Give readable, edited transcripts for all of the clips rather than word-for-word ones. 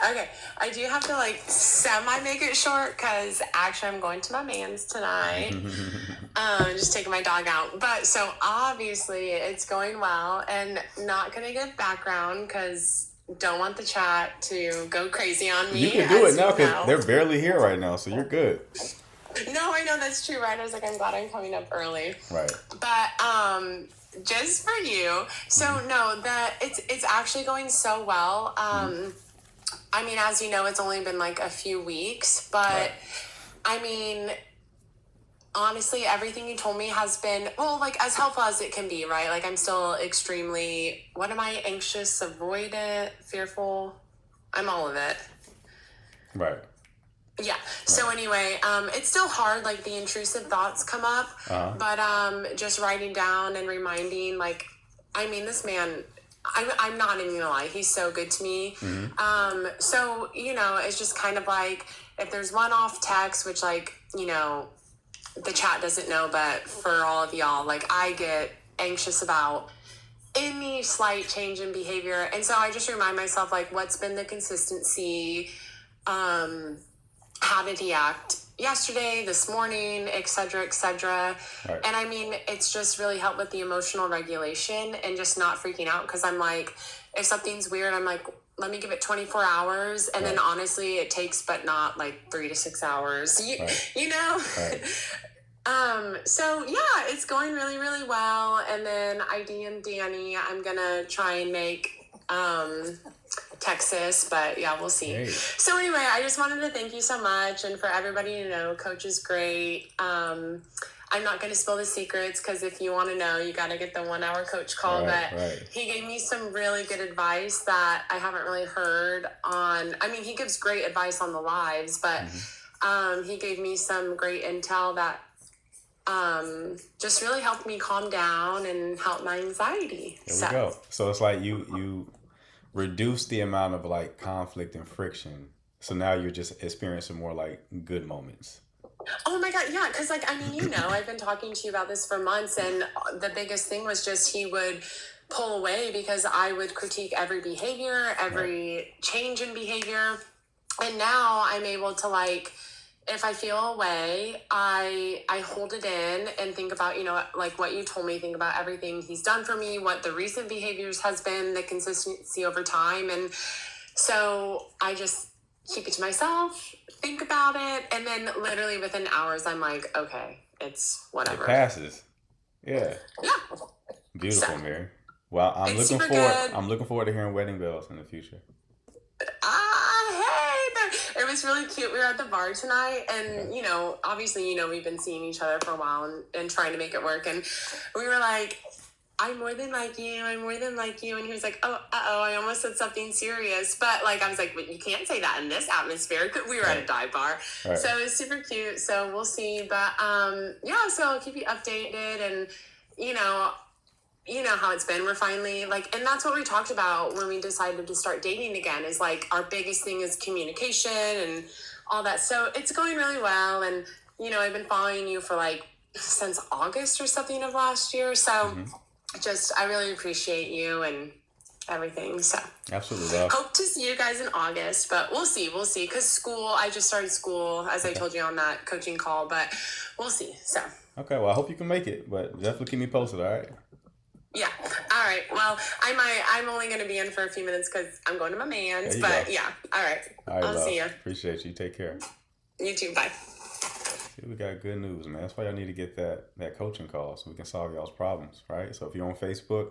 Okay, I do have to like semi make it short because actually I'm going to my man's tonight. Just taking my dog out. But so obviously it's going well and not gonna give background because don't want the chat to go crazy on me. You can do it As now you because know. they're barely here right now, so you're good. No, I know that's true, right? I was like, I'm glad I'm coming up early. Right. But just for you. So no, it's actually going so well. I mean, as you know, it's only been like a few weeks, but Right. I mean, honestly, everything you told me has been, well, like as helpful as it can be, right? Like I'm still extremely, what am I, anxious, avoidant, fearful? I'm all of it. Right. Yeah. So anyway, it's still hard, like the intrusive thoughts come up, Uh-huh. but just writing down and reminding, like, I mean, this man, I'm not even gonna lie, he's so good to me. So, you know, it's just kind of like if there's one off text, which like, you know, the chat doesn't know, but for all of y'all, like I get anxious about any slight change in behavior. And so I just remind myself, like, what's been the consistency? How did he act yesterday, this morning, et cetera, et cetera. Right. And I mean, it's just really helped with the emotional regulation and just not freaking out because I'm like, if something's weird, I'm like, let me give it 24 hours. And then Right. honestly, it takes, but not like 3 to 6 hours, you know? Right. So yeah, it's going really, really well. And then I DM'd Danny. I'm gonna try and make Texas, but yeah, we'll see. Hey. So anyway, I just wanted to thank you so much, and for everybody to know, Coach is great. I'm not going to spill the secrets because if you want to know, you got to get the 1 hour coach call. Right, but right. he gave me some really good advice that I haven't really heard on. I mean, he gives great advice on the lives, but he gave me some great intel that just really helped me calm down and help my anxiety. There we go. So it's like you reduce the amount of like conflict and friction. So now you're just experiencing more like good moments. Oh my God, yeah, because like, I mean, you know, I've been talking to you about this for months, and the biggest thing was just he would pull away because I would critique every behavior, every change in behavior. And now I'm able to like, if I feel away, I hold it in and think about, you know, like what you told me, think about everything he's done for me, what the recent behaviors has been, the consistency over time. And so I just keep it to myself, think about it, and then literally within hours, I'm like, okay, it's whatever. It passes. Yeah. Yeah. Beautiful, Mary. Well, I'm It's looking super forward. good. I'm looking forward to hearing wedding bells in the future. Hey, it was really cute. We were at the bar tonight, and you know, obviously, you know, we've been seeing each other for a while and trying to make it work. And we were like, I'm more than like you. I'm more than like you. And he was like, oh, I almost said something serious. But like, I was like, but you can't say that in this atmosphere. We were at a dive bar. Right. So it was super cute. So we'll see. But yeah, so I'll keep you updated. And, you know how it's been. We're finally like, and that's what we talked about when we decided to start dating again, is like our biggest thing is communication and all that. So it's going really well. And, you know, I've been following you for like since August or something of last year. So I really appreciate you and everything. So Absolutely, love. hope to see you guys in August, but we'll see. Cause school, I just started school as I told you on that coaching call, but we'll see. So. Okay, well, I hope you can make it, but definitely keep me posted, all right? Yeah. All right. Well, I'm only going to be in for a few minutes because I'm going to my man's, but yeah. All right. I'll see you. Appreciate you. Take care. You too. Bye. See, we got good news, man. That's why y'all need to get that coaching call so we can solve y'all's problems, right? So if you're on Facebook,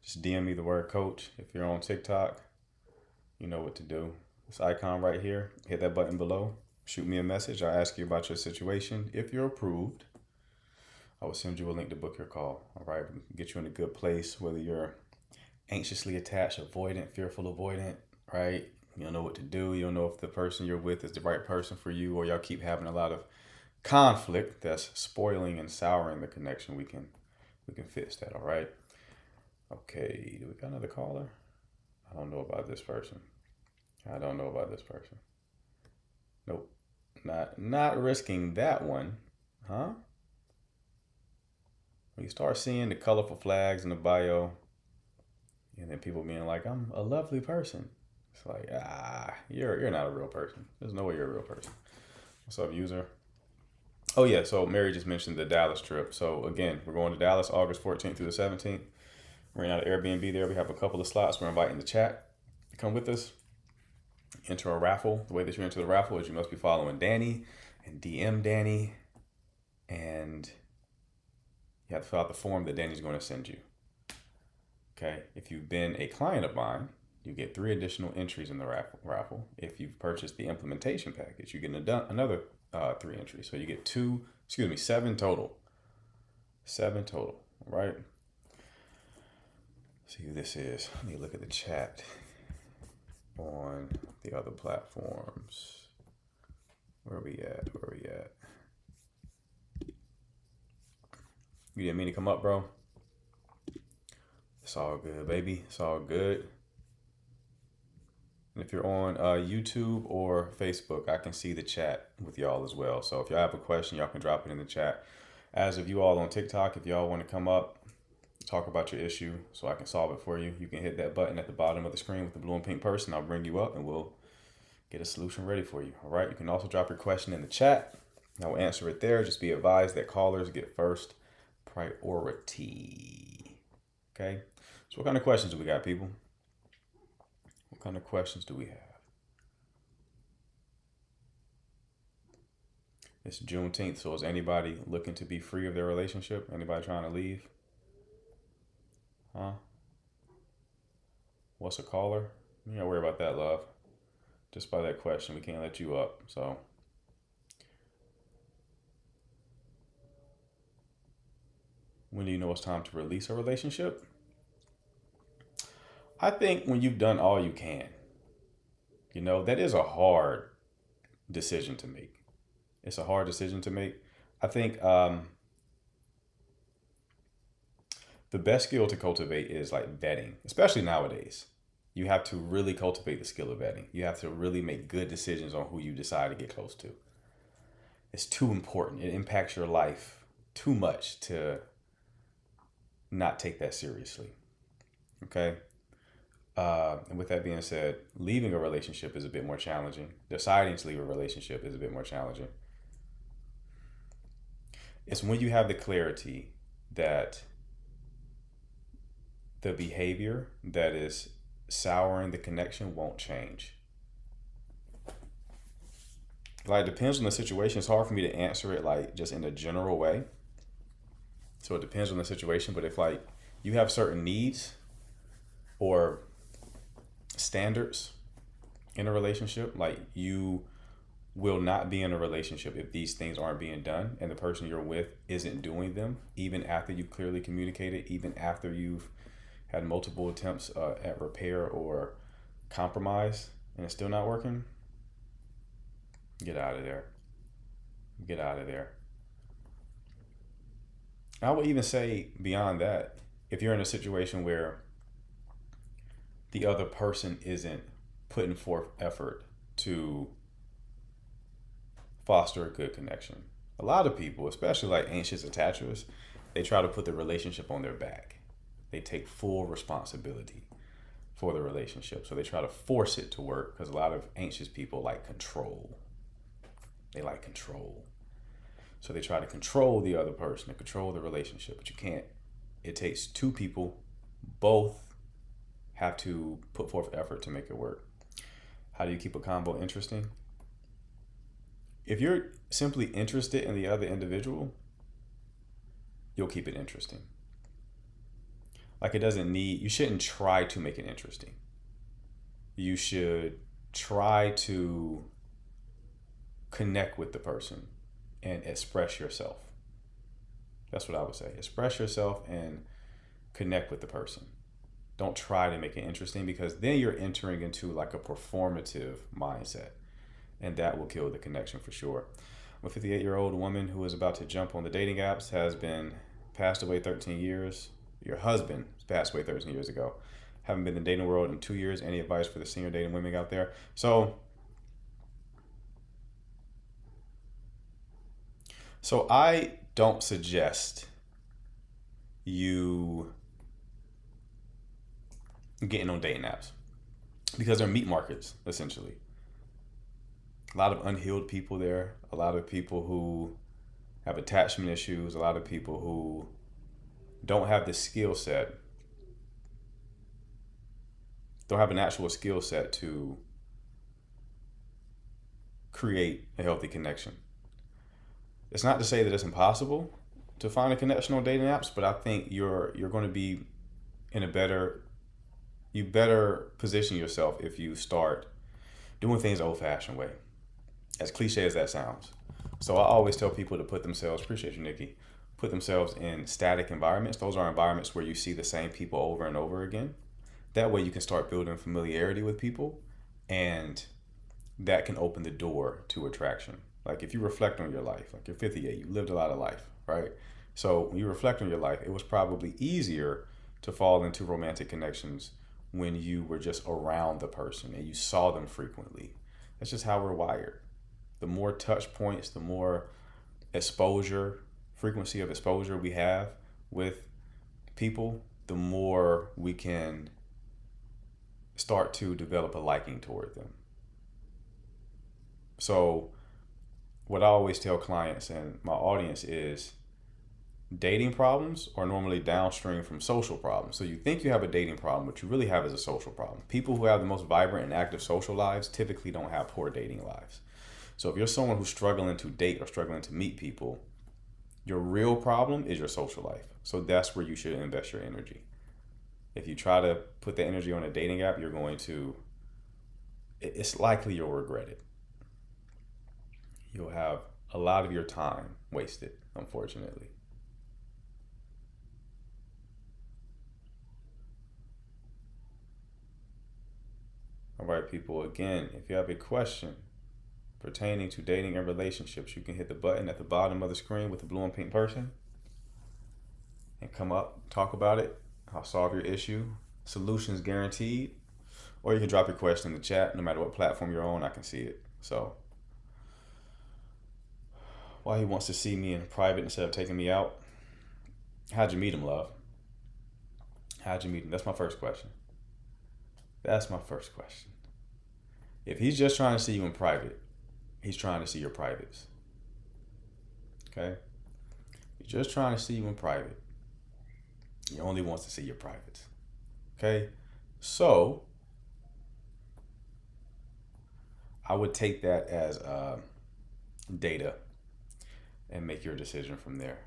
just DM me the word coach. If you're on TikTok, you know what to do. This icon right here, hit that button below. Shoot me a message. I'll ask you about your situation. If you're approved, I will send you a link to book your call. All right, get you in a good place, whether you're anxiously attached, avoidant, fearful avoidant, right? You don't know what to do. You don't know if the person you're with is the right person for you, or y'all keep having a lot of conflict that's spoiling and souring the connection. We can fix that, all right? Okay, do we got another caller? I don't know about this person. Nope. Not risking that one, huh? When you start seeing the colorful flags in the bio, and then people being like, I'm a lovely person. It's like, you're not a real person. There's no way you're a real person. What's up, user? Oh yeah, so Mary just mentioned the Dallas trip. So again, we're going to Dallas August 14th through the 17th. We're out of Airbnb there. We have a couple of slots. We're inviting the chat to come with us. Enter a raffle. The way that you enter the raffle is you must be following Danny and DM Danny, and you have to fill out the form that Danny's going to send you. Okay, if you've been a client of mine, you get 3 additional entries in the raffle. If you've purchased the implementation package, you get another 3 entries. So you get 7 total. 7 total, right? See who this is. Let me look at the chat on the other platforms. Where are we at? You didn't mean to come up, bro? It's all good, baby. It's all good. And if you're on YouTube or Facebook, I can see the chat with y'all as well. So if y'all have a question, y'all can drop it in the chat. As of you all on TikTok, if y'all want to come up, talk about your issue so I can solve it for you, you can hit that button at the bottom of the screen with the blue and pink person. I'll bring you up and we'll get a solution ready for you. All right. You can also drop your question in the chat. I will answer it there. Just be advised that callers get first priority. Okay. So what kind of questions do we got, people? What kind of questions do we have? It's Juneteenth, so is anybody looking to be free of their relationship? Anybody trying to leave? Huh? What's a caller? You don't worry about that, love. Just by that question, we can't let you up. So when do you know it's time to release a relationship? I think when you've done all you can. You know, that is a hard decision to make. It's a hard decision to make. I think the best skill to cultivate is like vetting, especially nowadays. You have to really cultivate the skill of vetting. You have to really make good decisions on who you decide to get close to. It's too important. It impacts your life too much to not take that seriously. Okay? And with that being said, leaving a relationship is a bit more challenging. Deciding to leave a relationship is a bit more challenging. It's when you have the clarity that the behavior that is souring the connection won't change. Like, it depends on the situation. It's hard for me to answer it like just in a general way. So it depends on the situation. But if like you have certain needs or standards in a relationship, like you will not be in a relationship if these things aren't being done and the person you're with isn't doing them, even after you clearly communicated, even after you've had multiple attempts at repair or compromise and it's still not working, get out of there. Get out of there. I would even say beyond that, if you're in a situation where the other person isn't putting forth effort to foster a good connection. A lot of people, especially like anxious attachers, they try to put the relationship on their back. They take full responsibility for the relationship. So they try to force it to work because a lot of anxious people like control. They like control. So they try to control the other person, to control the relationship, but you can't. It takes 2 people, both have to put forth effort to make it work. How do you keep a convo interesting? If you're simply interested in the other individual, you'll keep it interesting. Like, you shouldn't try to make it interesting. You should try to connect with the person and express yourself. That's what I would say. Express yourself and connect with the person. Don't try to make it interesting, because then you're entering into like a performative mindset, and that will kill the connection for sure. I'm a 58-year-old woman who is about to jump on the dating apps, has been passed away 13 years. Your husband passed away 13 years ago. Haven't been in the dating world in 2 years. Any advice for the senior dating women out there? So I don't suggest you getting on dating apps, because they're meat markets, essentially. A lot of unhealed people there, a lot of people who have attachment issues, a lot of people who don't have the skill set, don't have an actual skill set to create a healthy connection. It's not to say that it's impossible to find a connection on dating apps, but I think you're going to be in a better position yourself if you start doing things the old-fashioned way, as cliche as that sounds. So I always tell people to put themselves, appreciate you, Nikki, put themselves in static environments. Those are environments where you see the same people over and over again. That way you can start building familiarity with people, and that can open the door to attraction. Like if you reflect on your life, like you're 58, you lived a lot of life, right? So when you reflect on your life, it was probably easier to fall into romantic connections when you were just around the person and you saw them frequently. That's just how we're wired. The more touch points, the more exposure, frequency of exposure we have with people, the more we can start to develop a liking toward them. So what I always tell clients and my audience is dating problems are normally downstream from social problems. So you think you have a dating problem, what you really have is a social problem. People who have the most vibrant and active social lives typically don't have poor dating lives. So if you're someone who's struggling to date or struggling to meet people, your real problem is your social life. So that's where you should invest your energy. If you try to put the energy on a dating app, it's likely you'll regret it. You'll have a lot of your time wasted, unfortunately. All right, people, again, if you have a question pertaining to dating and relationships, you can hit the button at the bottom of the screen with the blue and pink person and come up, talk about it. I'll solve your issue. Solutions guaranteed. Or you can drop your question in the chat. No matter what platform you're on, I can see it. So, why he wants to see me in private instead of taking me out? How'd you meet him, love? How'd you meet him? That's my first question. That's my first question. If he's just trying to see you in private, he's trying to see your privates. Okay? He's just trying to see you in private. He only wants to see your privates. Okay? So, I would take that as data and make your decision from there.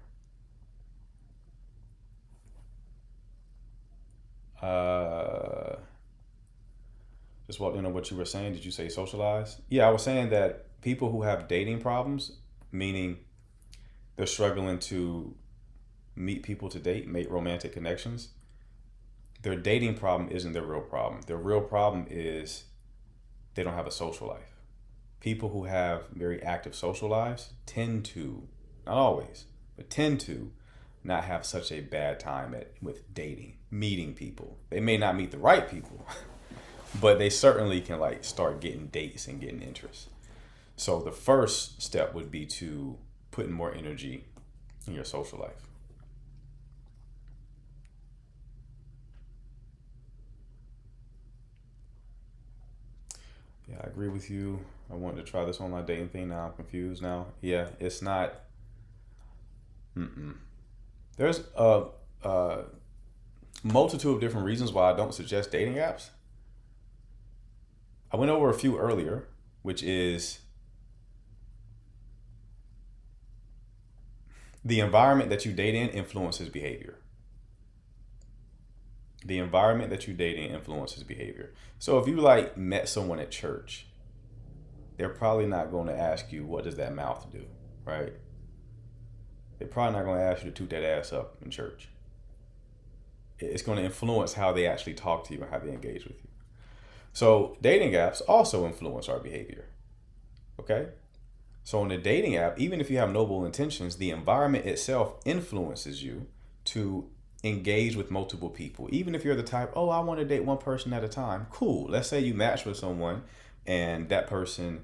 Just walked in on what you were saying. Did you say socialize? Yeah, I was saying that people who have dating problems, meaning they're struggling to meet people to date, make romantic connections, their dating problem isn't their real problem. Their real problem is they don't have a social life. People who have very active social lives tend to, not always, but tend to not have such a bad time with dating, meeting people. They may not meet the right people, but they certainly can start getting dates and getting interest. So the first step would be to put in more energy in your social life. Yeah, I agree with you. I wanted to try this online dating thing. Now I'm confused now. Yeah, it's not. There's a multitude of different reasons why I don't suggest dating apps. I went over a few earlier, which is the environment that you date in influences behavior. The environment that you date in influences behavior. So if you met someone at church, they're probably not going to ask you, what does that mouth do, right? They're probably not going to ask you to toot that ass up in church. It's going to influence how they actually talk to you and how they engage with you. So dating apps also influence our behavior, okay? So in a dating app, even if you have noble intentions, the environment itself influences you to engage with multiple people. Even if you're the type, oh, I want to date one person at a time. Cool. Let's say you match with someone and that person,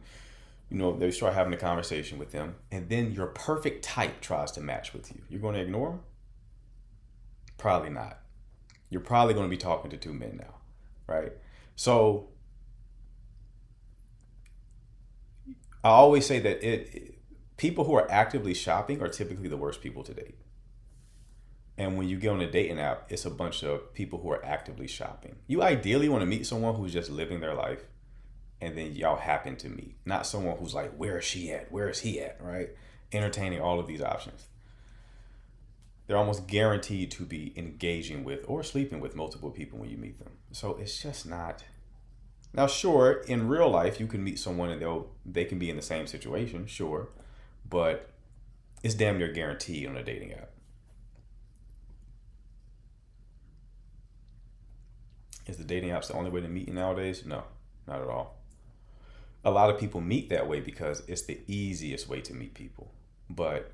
they start having a conversation with them, and then your perfect type tries to match with you. You're going to ignore them? Probably not. You're probably going to be talking to two men now, right? So I always say that people who are actively shopping are typically the worst people to date. And when you get on a dating app, it's a bunch of people who are actively shopping. You ideally want to meet someone who's just living their life, and then y'all happen to meet, not someone who's like, where is she at? Where is he at? Right? Entertaining all of these options. They're almost guaranteed to be engaging with or sleeping with multiple people when you meet them. So it's just not. Now, sure, in real life, you can meet someone and they can be in the same situation, sure, but it's damn near guaranteed on a dating app. Is the dating apps the only way to meet nowadays? No, not at all. A lot of people meet that way because it's the easiest way to meet people. But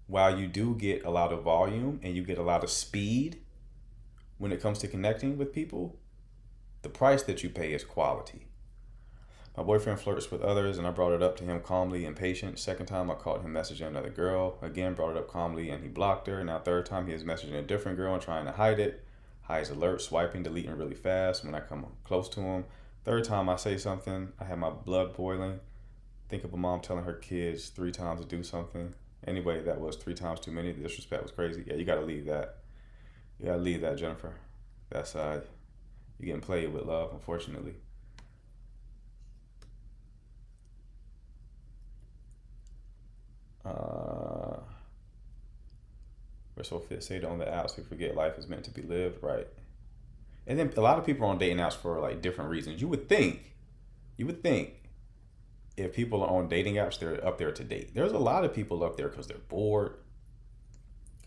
while you do get a lot of volume and you get a lot of speed when it comes to connecting with people, the price that you pay is quality. My boyfriend flirts with others, and I brought it up to him calmly and patient. Second time, I caught him messaging another girl. Again, brought it up calmly, and he blocked her. Now, third time, he is messaging a different girl and trying to hide it. Hides alert, swiping, deleting really fast when I come close to him. Third time, I say something. I have my blood boiling. Think of a mom telling her kids 3 times to do something. Anyway, that was 3 times too many. The disrespect was crazy. Yeah, you got to leave that. You got to leave that, Jennifer. That's you're getting played with, love, unfortunately. We're so fixated on the apps, we forget life is meant to be lived, right? And then a lot of people are on dating apps for like different reasons. You would think if people are on dating apps, they're up there to date. There's a lot of people up there because they're bored.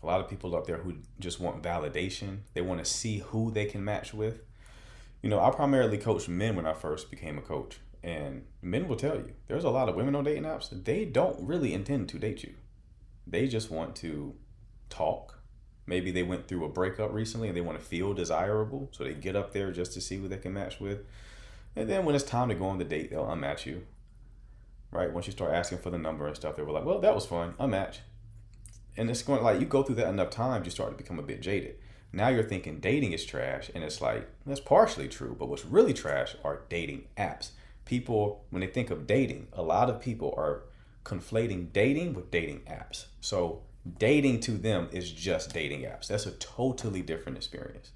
A lot of people up there who just want validation. They want to see who they can match with. I primarily coached men when I first became a coach. And men will tell you, there's a lot of women on dating apps. They don't really intend to date you. They just want to talk. Maybe they went through a breakup recently and they want to feel desirable. So they get up there just to see who they can match with. And then when it's time to go on the date, they'll unmatch you. Right? Once you start asking for the number and stuff, they were like, well, that was fun. Unmatch. And it's going like, you go through that enough times, you start to become a bit jaded. Now you're thinking dating is trash. And it's like, that's partially true. But what's really trash are dating apps. People, when they think of dating, a lot of people are conflating dating with dating apps. So dating to them is just dating apps. That's a totally different experience.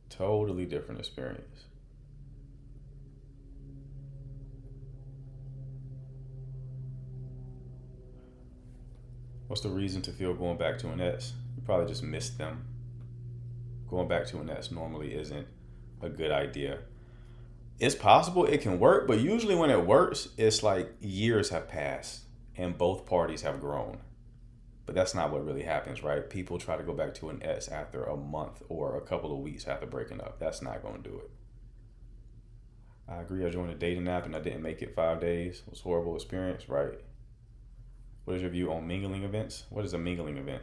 Totally different experience. What's the reason to feel going back to an ex? You probably just missed them. Going back to an ex normally isn't a good idea. It's possible it can work, but usually when it works, it's like years have passed and both parties have grown. But that's not what really happens, right? People try to go back to an ex after a month or a couple of weeks after breaking up. That's not going to do it. I agree. I joined a dating app and I didn't make it 5 days. It was a horrible experience, right? What is your view on mingling events? What is a mingling event?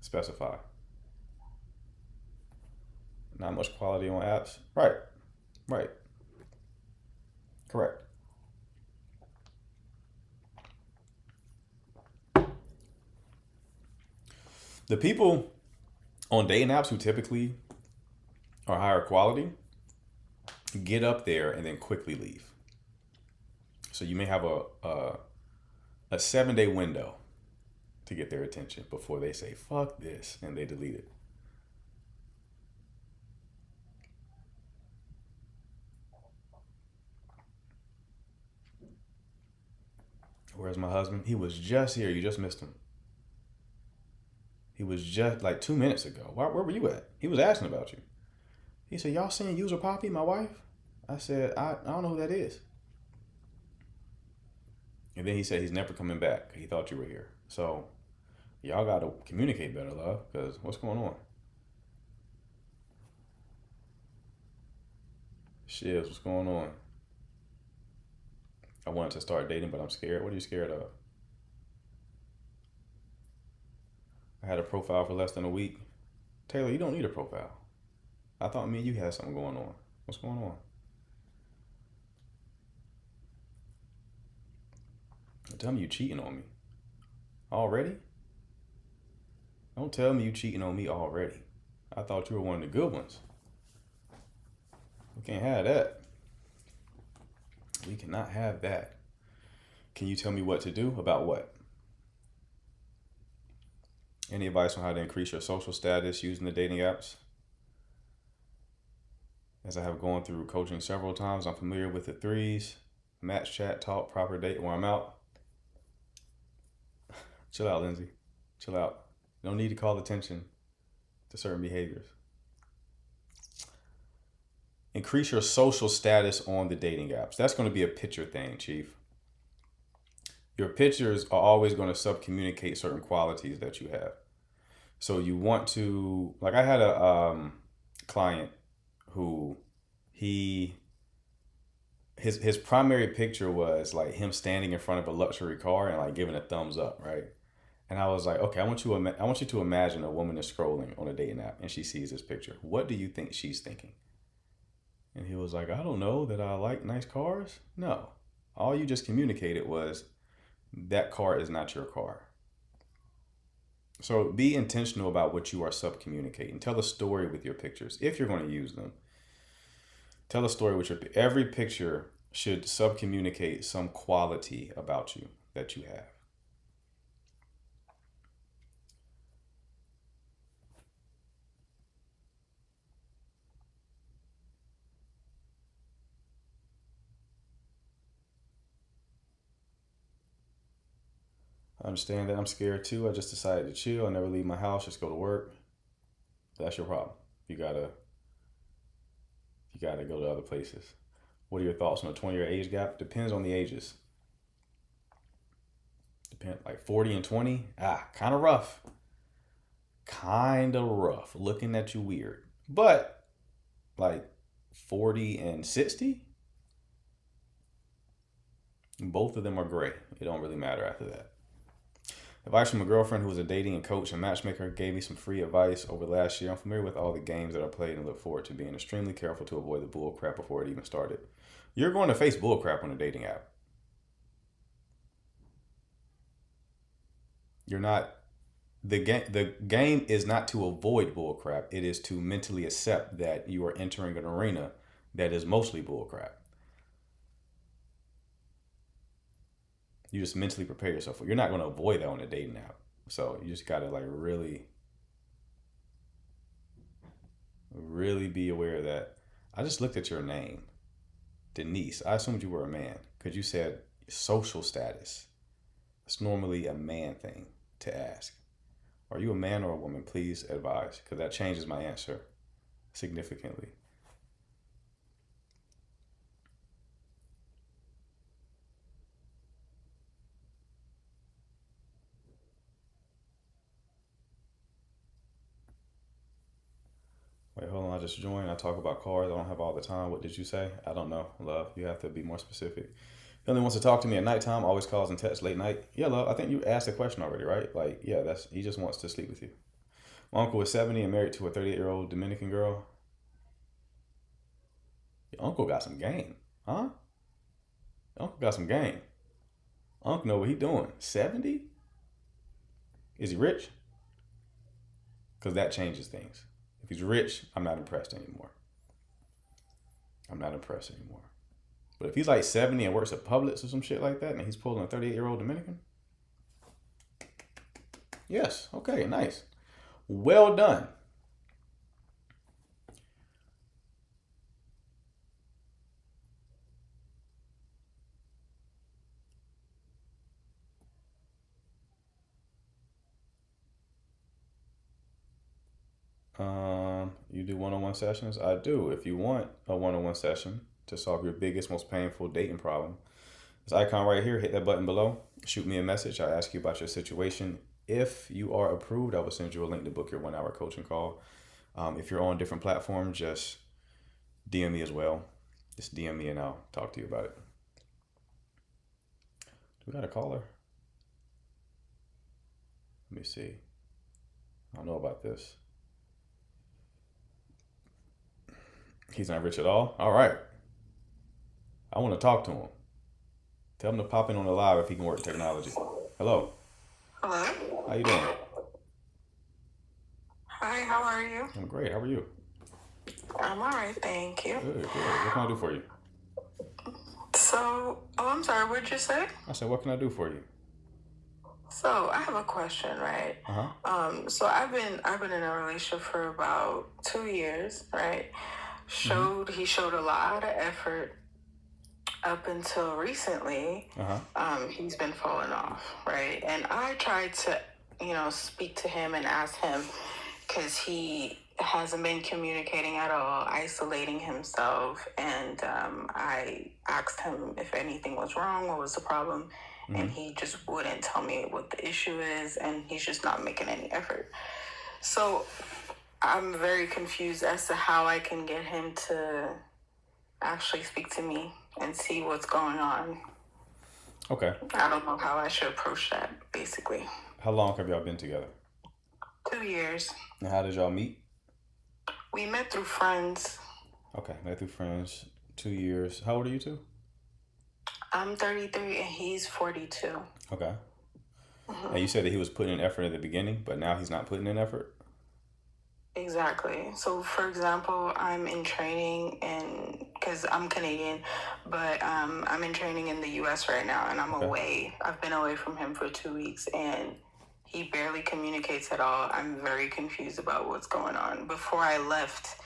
Specify. Not much quality on apps. Right. Right. Correct. The people on dating apps who typically are higher quality get up there and then quickly leave. So you may have a 7-day window to get their attention before they say, fuck this, and they delete it. Where's my husband? He was just here. You just missed him. He was just like 2 minutes ago. Where were you at? He was asking about you. He said, y'all seen User Poppy, my wife? I said, I don't know who that is. And then he said he's never coming back. He thought you were here. So y'all got to communicate better, love, because what's going on? Shiz, what's going on? I wanted to start dating, but I'm scared. What are you scared of? I had a profile for less than a week. Taylor, you don't need a profile. I thought me and you had something going on. What's going on? Tell me you cheating on me. Already? Don't tell me you cheating on me already. I thought you were one of the good ones. We can't have that. We cannot have that. Can you tell me what to do about what? Any advice on how to increase your social status using the dating apps? As I have gone through coaching several times, I'm familiar with the threes: match, chat, talk, proper date. Where I'm out. Chill out, Lindsay. Chill out. No need to call attention to certain behaviors. Increase your social status on the dating apps. That's going to be a picture thing, Chief. Your pictures are always going to sub-communicate certain qualities that you have. So you want to, like, I had a client who his primary picture was like him standing in front of a luxury car and like giving a thumbs up, right? And I was like, okay, I want you to imagine a woman is scrolling on a dating app and she sees this picture. What do you think she's thinking? And he was like, I don't know, that I like nice cars. No, all you just communicated was that car is not your car. So be intentional about what you are sub-communicating. Tell a story with your pictures if you're going to use them. Tell a story with every picture should sub-communicate some quality about you that you have. I understand that. I'm scared too. I just decided to chill. I never leave my house, just go to work. That's your problem. You gotta go to other places. What are your thoughts on a 20-year age gap? Depends on the ages. Like 40 and 20. Kind of rough. Kind of rough. Looking at you weird. But like 40 and 60, both of them are great. It don't really matter after that. Advice from a girlfriend who was a dating and coach and matchmaker gave me some free advice over the last year. I'm familiar with all the games that are played and look forward to being extremely careful to avoid the bull crap before it even started. You're going to face bull crap on a dating app. You're not. The game is not to avoid bull crap. It is to mentally accept that you are entering an arena that is mostly bull crap. You just mentally prepare yourself for it. You're not going to avoid that on a dating app. So you just got to like really be aware of that. I just looked at your name, Denise. I assumed you were a man because you said social status. It's normally a man thing to ask. Are you a man or a woman? Please advise, because that changes my answer significantly. Wait, hold on. I just joined. I talk about cars. I don't have all the time. What did you say? I don't know, love. You have to be more specific. He only wants to talk to me at nighttime. Always calls and texts late night. Yeah, love. I think you asked the question already, right? Like, yeah, he just wants to sleep with you. My uncle is 70 and married to a 38-year-old Dominican girl. Your uncle got some game, huh? Your uncle got some game. Uncle know what he doing. 70? Is he rich? Because that changes things. If he's rich, I'm not impressed anymore. But if he's like 70 and works at Publix or some shit like that, and he's pulling a 38-year-old Dominican, yes, okay, nice. Well done. You do one-on-one sessions? I do. If you want a one-on-one session to solve your biggest, most painful dating problem, this icon right here, hit that button below. Shoot me a message. I'll ask you about your situation. If you are approved, I will send you a link to book your 1-hour coaching call. If you're on different platforms, just DM me as well. Just DM me and I'll talk to you about it. Do we got a caller? Let me see. I don't know about this. He's not rich at all? All right. I want to talk to him. Tell him to pop in on the live if he can work technology. Hello. Hello? How you doing? How are you? I'm great. How are you? I'm all right, thank you. Good, good. What can I do for you? So, I'm sorry, what'd you say? I said, what can I do for you? So, I have a question, right? Uh-huh. So I've been in a relationship for about 2 years, right? He showed a lot of effort up until recently. Uh-huh. He's been falling off, right? And I tried to, speak to him and ask him because he hasn't been communicating at all, isolating himself. And I asked him if anything was wrong, what was the problem, and he just wouldn't tell me what the issue is, and he's just not making any effort. So I'm very confused as to how I can get him to actually speak to me and see what's going on. Okay. I don't know how I should approach that, basically. How long have y'all been together? 2 years. And how did y'all meet? We met through friends. Okay, met through friends. 2 years. How old are you two? I'm 33 and he's 42. Okay. And you said that he was putting in effort at the beginning, but now he's not putting in effort? Exactly. So, for example, I'm in training because I'm Canadian, but I'm in training in the U.S. right now, and I'm away. I've been away from him for 2 weeks, and he barely communicates at all. I'm very confused about what's going on. Before I left,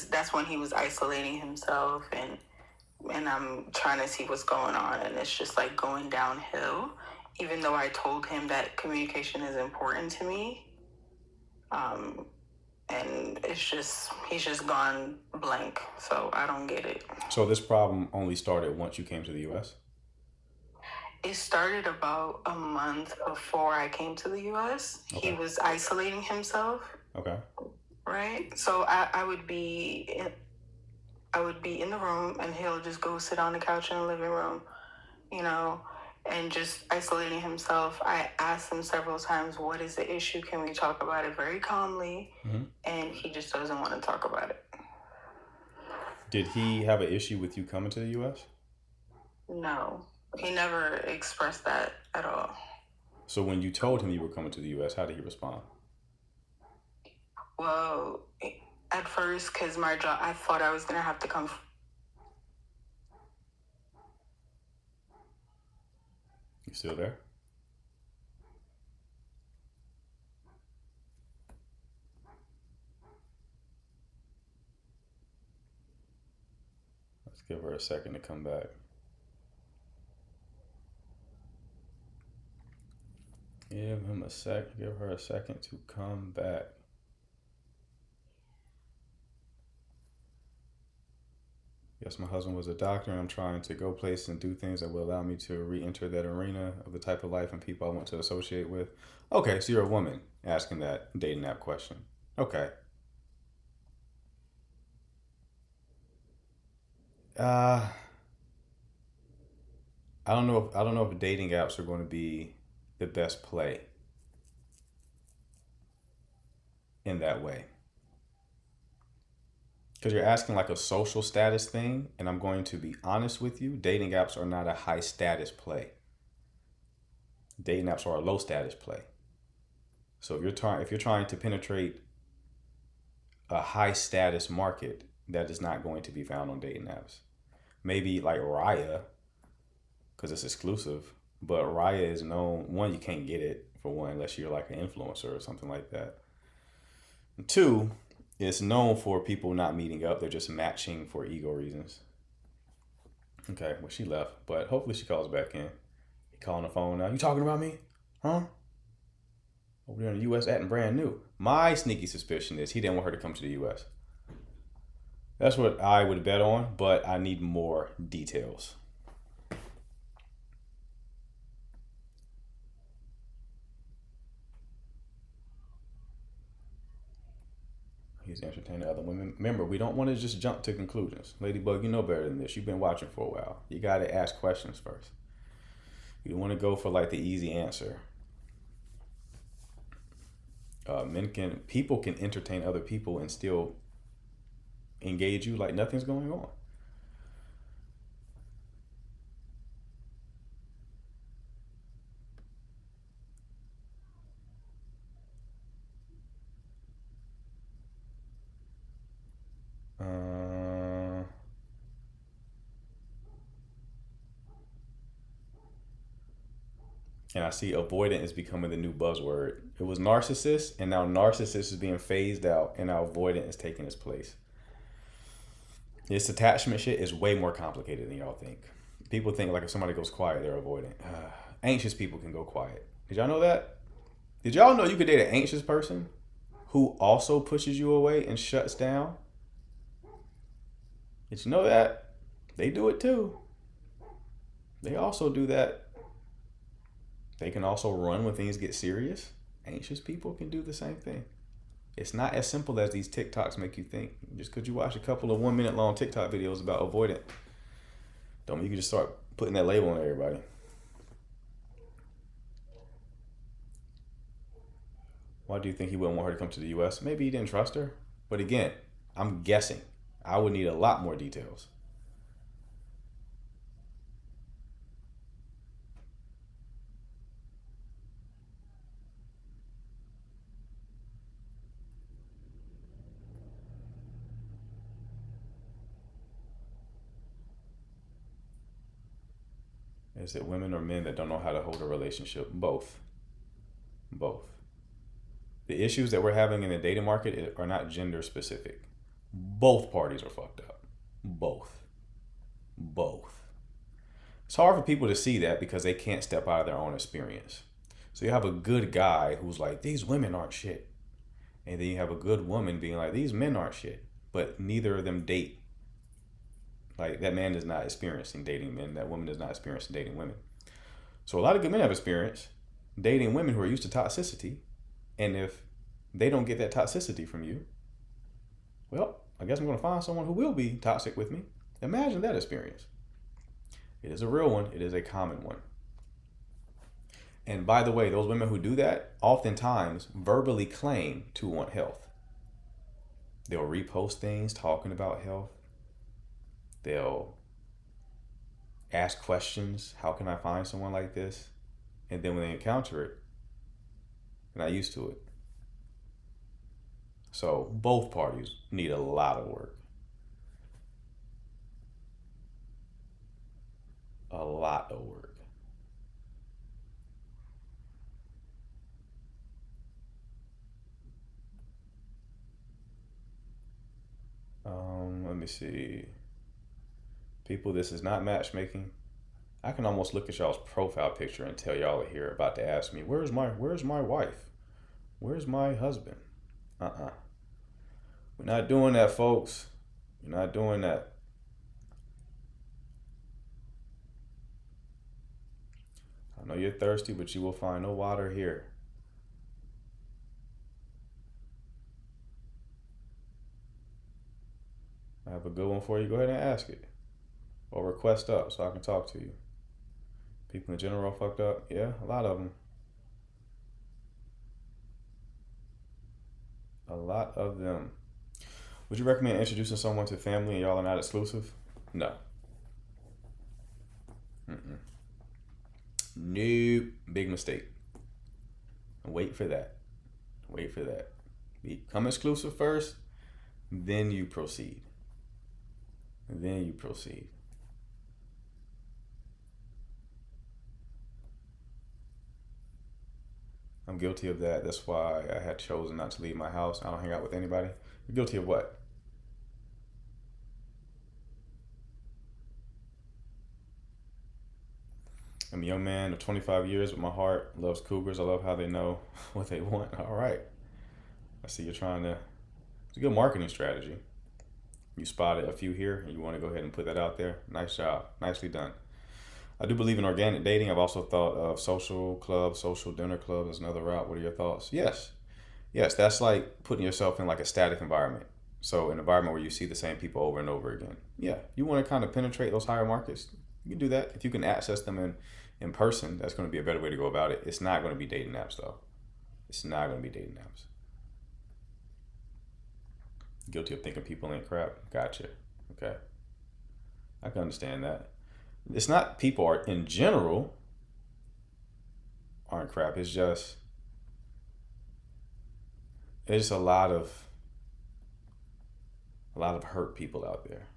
that's when he was isolating himself, and I'm trying to see what's going on, and it's just like going downhill, even though I told him that communication is important to me. And he's just gone blank, so I don't get it. So this problem only started once you came to the U.S.? It started about a month before I came to the U.S. Okay. He was isolating himself. Okay. Right? So I would be in the room, and he'll just go sit on the couch in the living room, and just isolating himself. I asked him several times, what is the issue? Can we talk about it very calmly? And he just doesn't want to talk about it. Did he have an issue with you coming to the U.S.? No, he never expressed that at all. So when you told him you were coming to the U.S., how did he respond? Well, at first, because my job, I thought I was going to have to come. You still there? Let's give her a second to come back. Give him a sec. Give her a second to come back. Yes, my husband was a doctor, and I'm trying to go places and do things that will allow me to re-enter that arena of the type of life and people I want to associate with. Okay, so you're a woman asking that dating app question. Okay. I don't know if dating apps are going to be the best play in that way. Because you're asking like a social status thing, and I'm going to be honest with you, dating apps are not a high status play. Dating apps are a low status play. So if you're trying to penetrate a high status market, that is not going to be found on dating apps. Maybe like Raya, because it's exclusive, but Raya is known, one, you can't get it for one unless you're like an influencer or something like that. And two, it's known for people not meeting up. They're just matching for ego reasons. Okay, well, she left, but hopefully she calls back in. You calling the phone now? You talking about me? Huh? Over there in the U.S. acting brand new. My sneaky suspicion is he didn't want her to come to the U.S. That's what I would bet on, but I need more details. He's entertaining other women. Remember, we don't want to just jump to conclusions. Ladybug, you know better than this. You've been watching for a while. You got to ask questions first. You don't want to go for like the easy answer. People can entertain other people and still engage you like nothing's going on. And I see avoidant is becoming the new buzzword. It was narcissist, and now narcissist is being phased out, and now avoidant is taking its place. This attachment shit is way more complicated than y'all think. People think like if somebody goes quiet, they're avoidant. Anxious people can go quiet. Did y'all know that? Did y'all know you could date an anxious person who also pushes you away and shuts down? Did you know that? They do it too. They also do that. They can also run when things get serious. Anxious people can do the same thing. It's not as simple as these TikToks make you think. Just because you watch a couple of 1 minute long TikTok videos about avoidant, don't mean you can just start putting that label on everybody. Why do you think he wouldn't want her to come to the US? Maybe he didn't trust her. But again, I'm guessing. I would need a lot more details. Is it women or men that don't know how to hold a relationship? Both. Both. The issues that we're having in the dating market are not gender specific. Both parties are fucked up. Both. It's hard for people to see that because they can't step out of their own experience. So you have a good guy who's like, these women aren't shit. And then you have a good woman being like, these men aren't shit. But neither of them date. Like, that man is not experiencing dating men. That woman is not experiencing dating women. So a lot of good men have experience dating women who are used to toxicity. And if they don't get that toxicity from you, well, I guess I'm going to find someone who will be toxic with me. Imagine that experience. It is a real one. It is a common one. And by the way, those women who do that oftentimes verbally claim to want health. They'll repost things talking about health. They'll ask questions. How can I find someone like this? And then when they encounter it, they're not used to it. So both parties need a lot of work. A lot of work. Let me see. People, this is not matchmaking. I can almost look at y'all's profile picture and tell y'all here about to ask me, where's my wife? Where's my husband? We're not doing that, folks. We're not doing that. I know you're thirsty, but you will find no water here. I have a good one for you. Go ahead and ask it. Or request up so I can talk to you. People in general are fucked up. Yeah, a lot of them. A lot of them. Would you recommend introducing someone to family and y'all are not exclusive? No. Nope. Big mistake. Wait for that. Become exclusive first, then you proceed. I'm guilty of that. That's why I had chosen not to leave my house. I don't hang out with anybody. You're guilty of what? I'm a young man of 25 years with my heart, loves cougars. I love how they know what they want. All right. I see you're trying to, it's a good marketing strategy. You spotted a few here and you want to go ahead and put that out there. Nice job. Nicely done. I do believe in organic dating. I've also thought of social clubs, social dinner clubs as another route. What are your thoughts? Yes, that's like putting yourself in like a static environment. So an environment where you see the same people over and over again. Yeah, you want to kind of penetrate those higher markets. You can do that. If you can access them in person, that's going to be a better way to go about it. It's not going to be dating apps though. It's not going to be dating apps. Guilty of thinking people ain't crap. Gotcha. Okay. I can understand that. It's not people are in general aren't crap. It's just a lot of hurt people out there.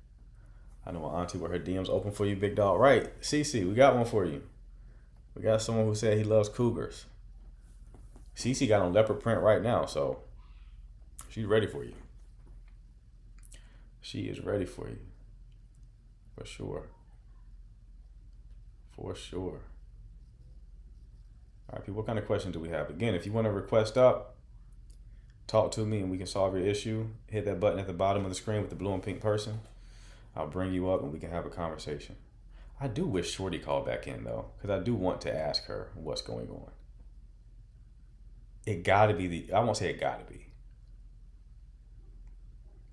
I know my auntie with her DMs open for you, big dog. Right, Cece, we got one for you. We got someone who said he loves cougars. Cece got on leopard print right now, so she's ready for you. She is ready for you. For sure. For sure. All right, people, what kind of questions do we have? Again, if you want to request up, talk to me and we can solve your issue. Hit that button at the bottom of the screen with the blue and pink person. I'll bring you up and we can have a conversation. I do wish Shorty called back in, though, because I do want to ask her what's going on. It gotta be I won't say it gotta be.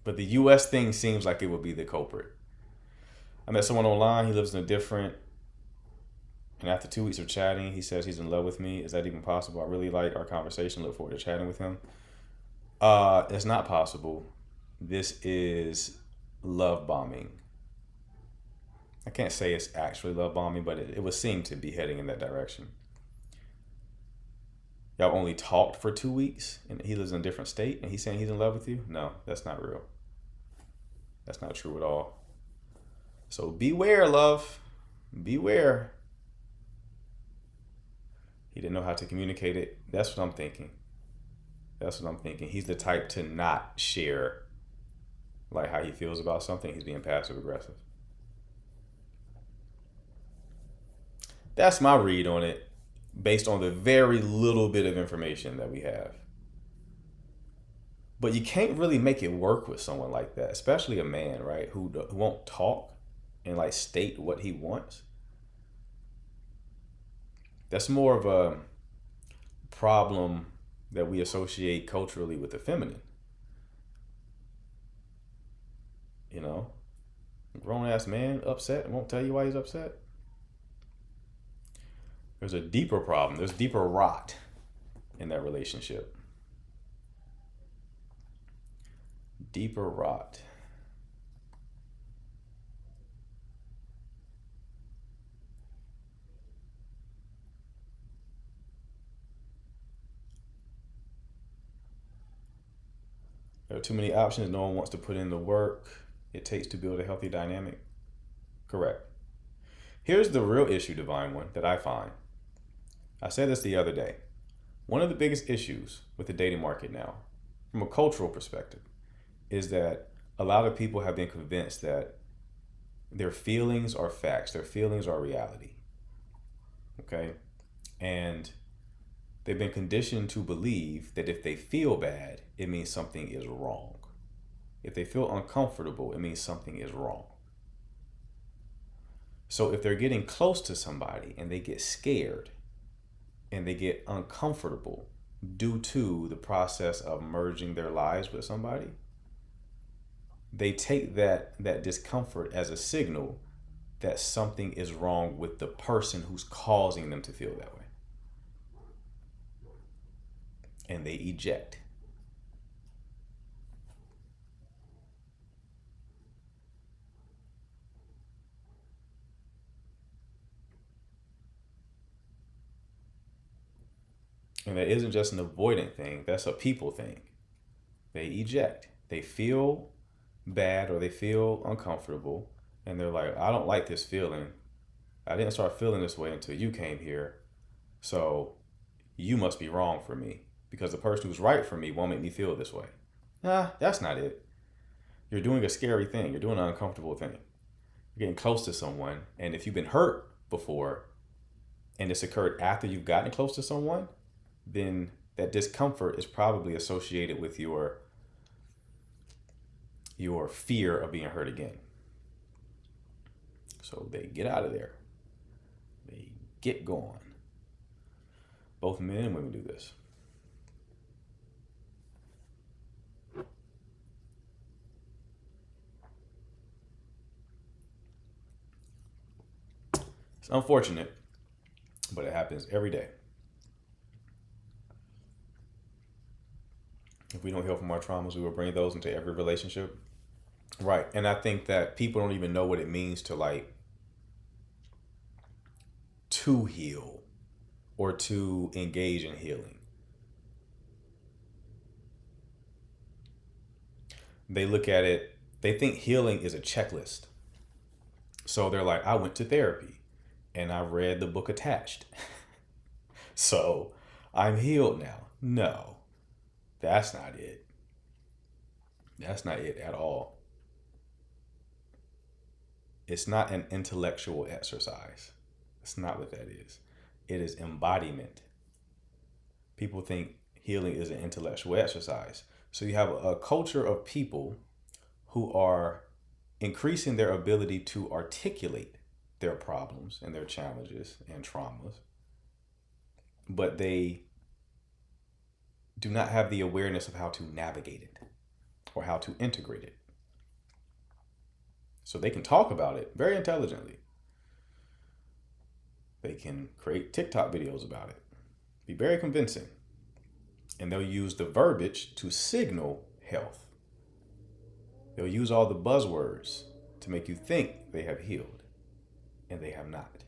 But the US thing seems like it would be the culprit. I met someone online, he lives in a different, and after 2 weeks of chatting, he says he's in love with me. Is that even possible? I really like our conversation, look forward to chatting with him. It's not possible. This is love bombing. I can't say it's actually love bombing, but it would seem to be heading in that direction. Y'all only talked for 2 weeks and he lives in a different state and he's saying he's in love with you? No, that's not real. That's not true at all. So beware, love. Beware. He didn't know how to communicate it. That's what I'm thinking. That's what I'm thinking. He's the type to not share like how he feels about something. He's being passive aggressive. That's my read on it, based on the very little bit of information that we have. But you can't really make it work with someone like that, especially a man, right, who won't talk and like state what he wants. That's more of a problem that we associate culturally with the feminine. You know, grown ass man upset and won't tell you why he's upset. There's a deeper problem. There's deeper rot in that relationship. Deeper rot. There are too many options. No one wants to put in the work it takes to build a healthy dynamic. Correct. Here's the real issue, Divine One, that I find. I said this the other day. One of the biggest issues with the dating market now, from a cultural perspective, is that a lot of people have been convinced that their feelings are facts, their feelings are reality. Okay? And they've been conditioned to believe that if they feel bad, it means something is wrong. If they feel uncomfortable, it means something is wrong. So if they're getting close to somebody and they get scared and they get uncomfortable due to the process of merging their lives with somebody, they take that discomfort as a signal that something is wrong with the person who's causing them to feel that way. And they eject. And that isn't just an avoidant thing, that's a people thing. They eject. They feel bad or they feel uncomfortable and they're like, I don't like this feeling. I didn't start feeling this way until you came here. So you must be wrong for me because the person who's right for me won't make me feel this way. Nah, that's not it. You're doing a scary thing. You're doing an uncomfortable thing. You're getting close to someone. And if you've been hurt before and it's occurred after you've gotten close to someone, then that discomfort is probably associated with your fear of being hurt again. So they get out of there. They get gone. Both men and women do this. It's unfortunate, but it happens every day. If we don't heal from our traumas, we will bring those into every relationship. Right. And I think that people don't even know what it means to heal or to engage in healing. They look at it, they think healing is a checklist. So they're like, I went to therapy and I read the book Attached. So I'm healed now. No, that's not it. That's not it at all. It's not an intellectual exercise. It's not what that is. It is embodiment. People think healing is an intellectual exercise. So you have a culture of people who are increasing their ability to articulate their problems and their challenges and traumas, but they do not have the awareness of how to navigate it or how to integrate it. So they can talk about it very intelligently. They can create TikTok videos about it, be very convincing, and they'll use the verbiage to signal health. They'll use all the buzzwords to make you think they have healed, and they have not.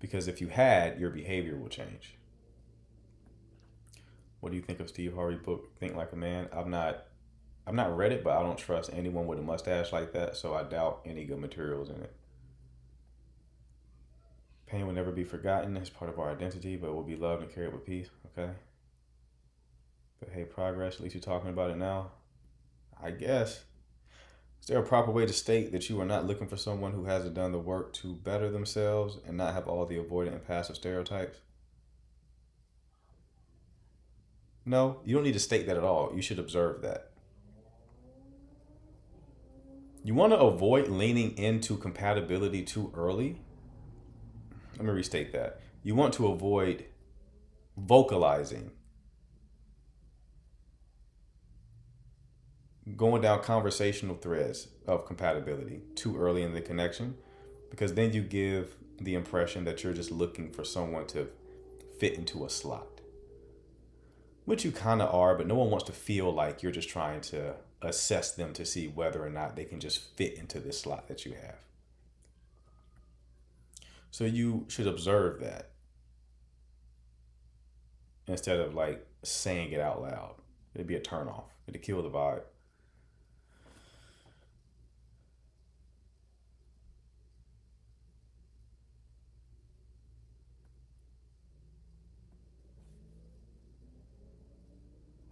Because if you had, your behavior will change. What do you think of Steve Harvey's book, Think Like a Man? I've not read it, but I don't trust anyone with a mustache like that, so I doubt any good materials in it. Pain will never be forgotten. It's part of our identity, but will be loved and carried with peace. Okay. But hey, progress, at least you're talking about it now. I guess. Is there a proper way to state that you are not looking for someone who hasn't done the work to better themselves and not have all the avoidant and passive stereotypes? No, you don't need to state that at all. You should observe that. You want to avoid leaning into compatibility too early. Let me restate that. You want to avoid vocalizing, going down conversational threads of compatibility too early in the connection, because then you give the impression that you're just looking for someone to fit into a slot, which you kind of are, but no one wants to feel like you're just trying to assess them to see whether or not they can just fit into this slot that you have. So you should observe that instead of like saying it out loud. It'd be a turnoff. It'd kill the vibe.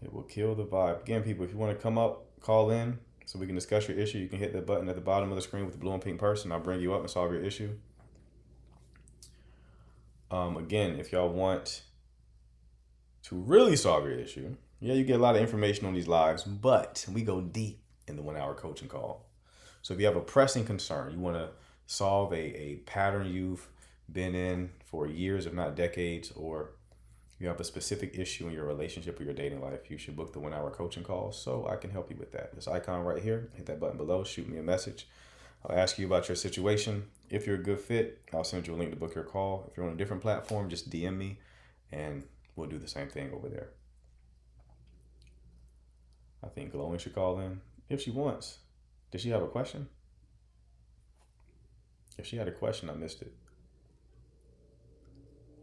It will kill the vibe. Again, people, if you want to come up, call in so we can discuss your issue. You can hit the button at the bottom of the screen with the blue and pink person. I'll bring you up and solve your issue. Again, if y'all want to really solve your issue, yeah, you get a lot of information on these lives, but we go deep in the 1 hour coaching call. So if you have a pressing concern, you want to solve a pattern you've been in for years, if not decades, or you have a specific issue in your relationship or your dating life, you should book the 1 hour coaching call so I can help you with that. This icon right here, hit that button below, shoot me a message. I'll ask you about your situation. If you're a good fit, I'll send you a link to book your call. If you're on a different platform, just DM me and we'll do the same thing over there. I think Glowing should call in if she wants. Did she have a question? If she had a question, I missed it.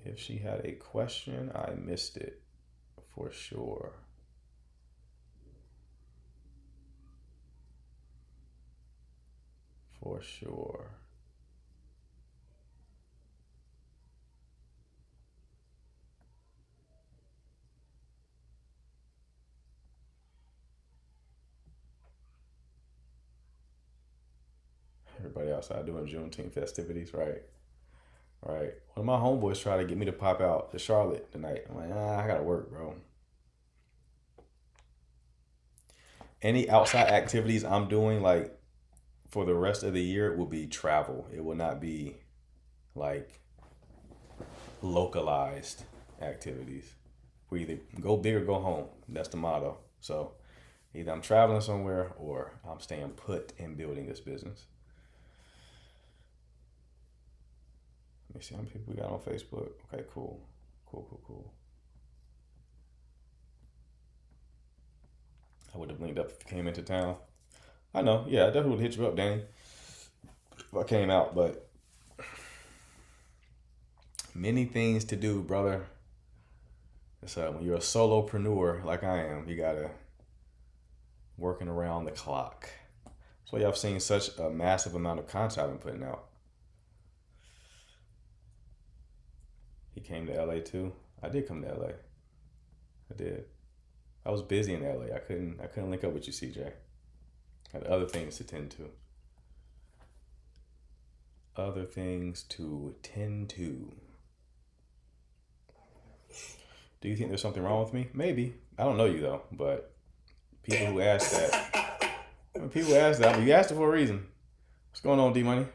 If she had a question, I missed it for sure. For sure. Everybody outside doing Juneteenth festivities, right? Right. One of my homeboys tried to get me to pop out to Charlotte tonight. I'm like, I gotta work, bro. Any outside activities I'm doing, like, for the rest of the year, will be travel. It will not be, like, localized activities. We either go big or go home. That's the motto. So either I'm traveling somewhere or I'm staying put in building this business. Let me see how many people we got on Facebook. Okay, cool. Cool. I would have linked up if you came into town. I know. Yeah, I definitely would hit you up, Danny, if I came out, but many things to do, brother. So when you're a solopreneur like I am, you gotta working around the clock. So y'all have seen such a massive amount of content I've been putting out. He came to LA too. I did come to LA. I did. I was busy in LA. I couldn't link up with you, CJ. Had other things to tend to. Other things to tend to. Do you think there's something wrong with me? Maybe. I don't know you though, but people who ask that, you asked it for a reason. What's going on, D Money?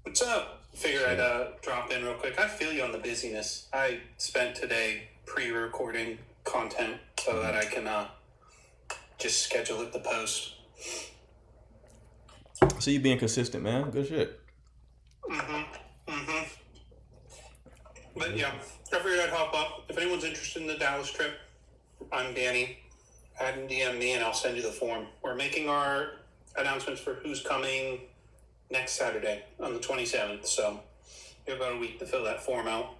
What's up? Figured I'd drop in real quick. I feel you on the busyness. I spent today pre-recording content so that I can just schedule it to post. So you being consistent, man. Good shit. But yeah, I figured I'd hop up. If anyone's interested in the Dallas trip, I'm Danny. Add and DM me and I'll send you the form. We're making our announcements for who's coming next Saturday on the 27th. So we have about a week to fill that form out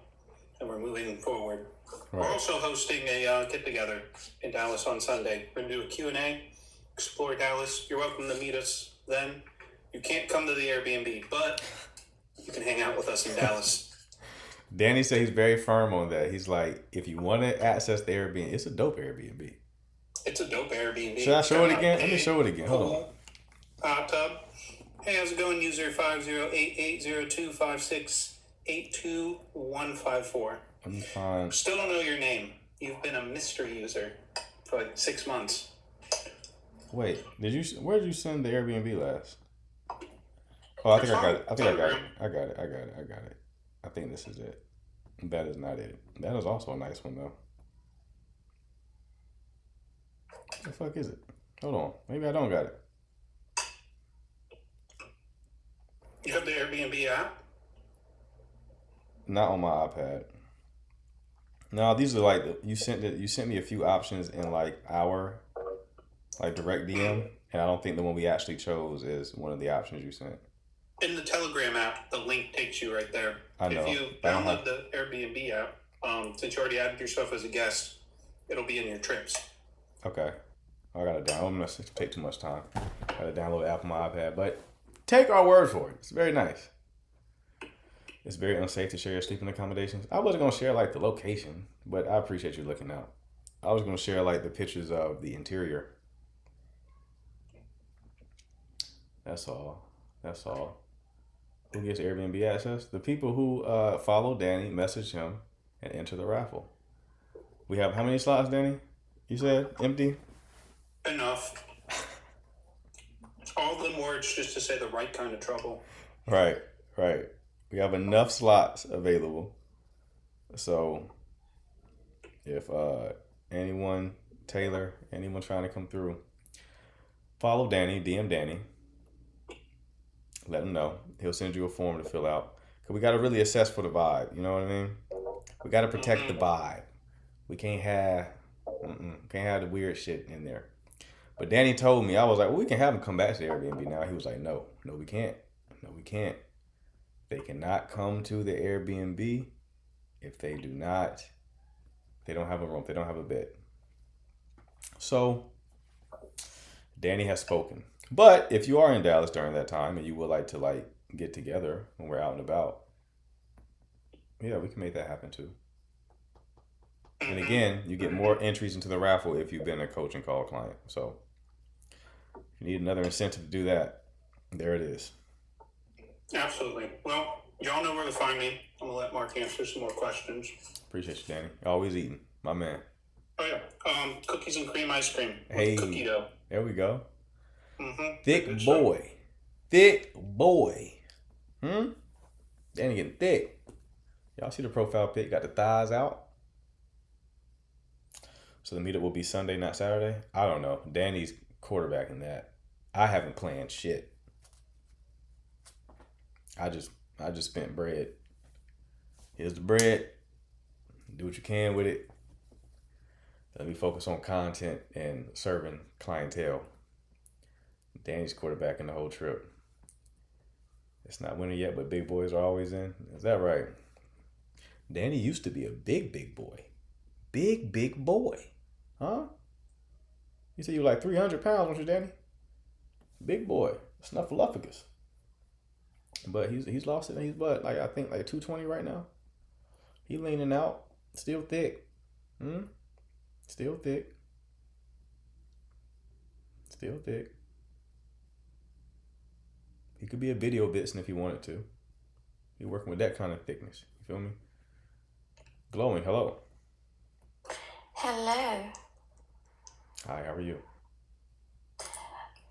and we're moving forward. Right. We're also hosting a get-together in Dallas on Sunday. We're going to do a Q&A, explore Dallas. You're welcome to meet us then. You can't come to the Airbnb, but you can hang out with us in Dallas. Danny said he's very firm on that. He's like, if you want to access the Airbnb, it's a dope Airbnb. It's a dope Airbnb. Should I show it again? Let me show it again. Hold on. Hot tub. Hey, how's it going? User 5088025682154. Let me find. Still don't know your name. You've been a mystery user for like 6 months. Wait, where did you send the Airbnb last? Oh, I think I got it. I got it. I think this is it. That is not it. That is also a nice one though. What the fuck is it? Hold on. Maybe I don't got it. You have the Airbnb app? Not on my iPad. No, these are like you sent me a few options in like our direct DM, and I don't think the one we actually chose is one of the options you sent. In the Telegram app, the link takes you right there. I know. If you download the Airbnb app, since you already added yourself as a guest, it'll be in your trips. Okay. I got to download. I'm going to take too much time. I got to download the app on my iPad. But take our word for it. It's very nice. It's very unsafe to share your sleeping accommodations. I wasn't going to share like the location, but I appreciate you looking out. I was going to share like the pictures of the interior. That's all. Who gets Airbnb access? The people who follow Danny, message him, and enter the raffle. We have how many slots, Danny? You said empty? Enough. All the words just to say the right kind of trouble. Right. We have enough slots available. So if anyone trying to come through, follow Danny, DM Danny. Let him know. He'll send you a form to fill out. Because we got to really assess for the vibe. You know what I mean? We got to protect the vibe. We can't have the weird shit in there. But Danny told me, I was like, well, we can have him come back to the Airbnb now. He was like, no, we can't. They cannot come to the Airbnb if they don't have a room. They don't have a bed. So Danny has spoken. But if you are in Dallas during that time and you would like to get together when we're out and about, yeah, we can make that happen too. And again, you get more entries into the raffle if you've been a coaching call client. So if you need another incentive to do that, there it is. Absolutely. Well, y'all know where to find me. I'm going to let Mark answer some more questions. Appreciate you, Danny. Always eating. My man. Oh, yeah. Cookies and cream ice cream with Hey, cookie dough. There we go. Mm-hmm. Thick boy. Danny getting thick. Y'all see the profile pic? Got the thighs out. So the meetup will be Sunday, not Saturday. I don't know. Danny's quarterbacking that. I haven't planned shit. I just spent bread. Here's the bread. Do what you can with it. Let me focus on content and serving clientele. Danny's quarterbacking the whole trip. It's not winter yet, but big boys are always in. Is that right? Danny used to be a big boy. Big boy. Huh? You said you were like 300 pounds, weren't you, Danny? big boy, Snuffleupagus. But he's lost it. He's like I think like 220 right now. He leaning out, still thick. Still thick. Still thick. He could be a video vixen if he wanted to. He working with that kind of thickness. You feel me? Glowing. Hello. Hello. Hi. How are you?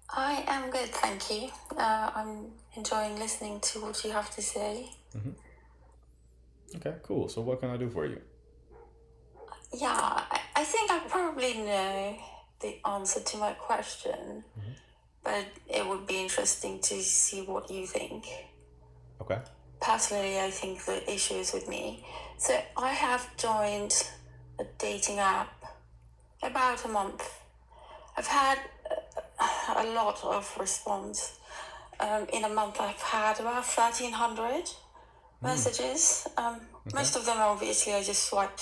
I am good, thank you. I'm enjoying listening to what you have to say. Okay. Cool. So what can I do for you? Yeah, I think I probably know the answer to my question, but it would be interesting to see what you think. Okay. Personally, I think the issue is with me. So I have joined a dating app about a month. I've had a lot of response. In a month, I've had about 1,300 messages. Most of them, obviously, I just swipe.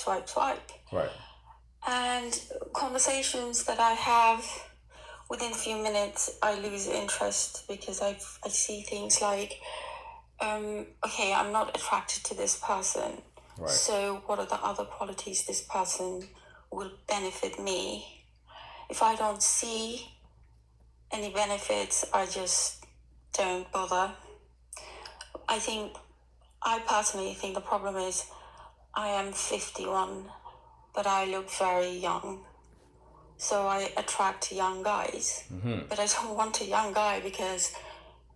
Right. And conversations that I have, within a few minutes, I lose interest because I see things like, okay, I'm not attracted to this person. Right. So what are the other qualities this person will benefit me? If I don't see any benefits, I just don't bother. I personally think the problem is I am 51, but I look very young. So I attract young guys. But I don't want a young guy because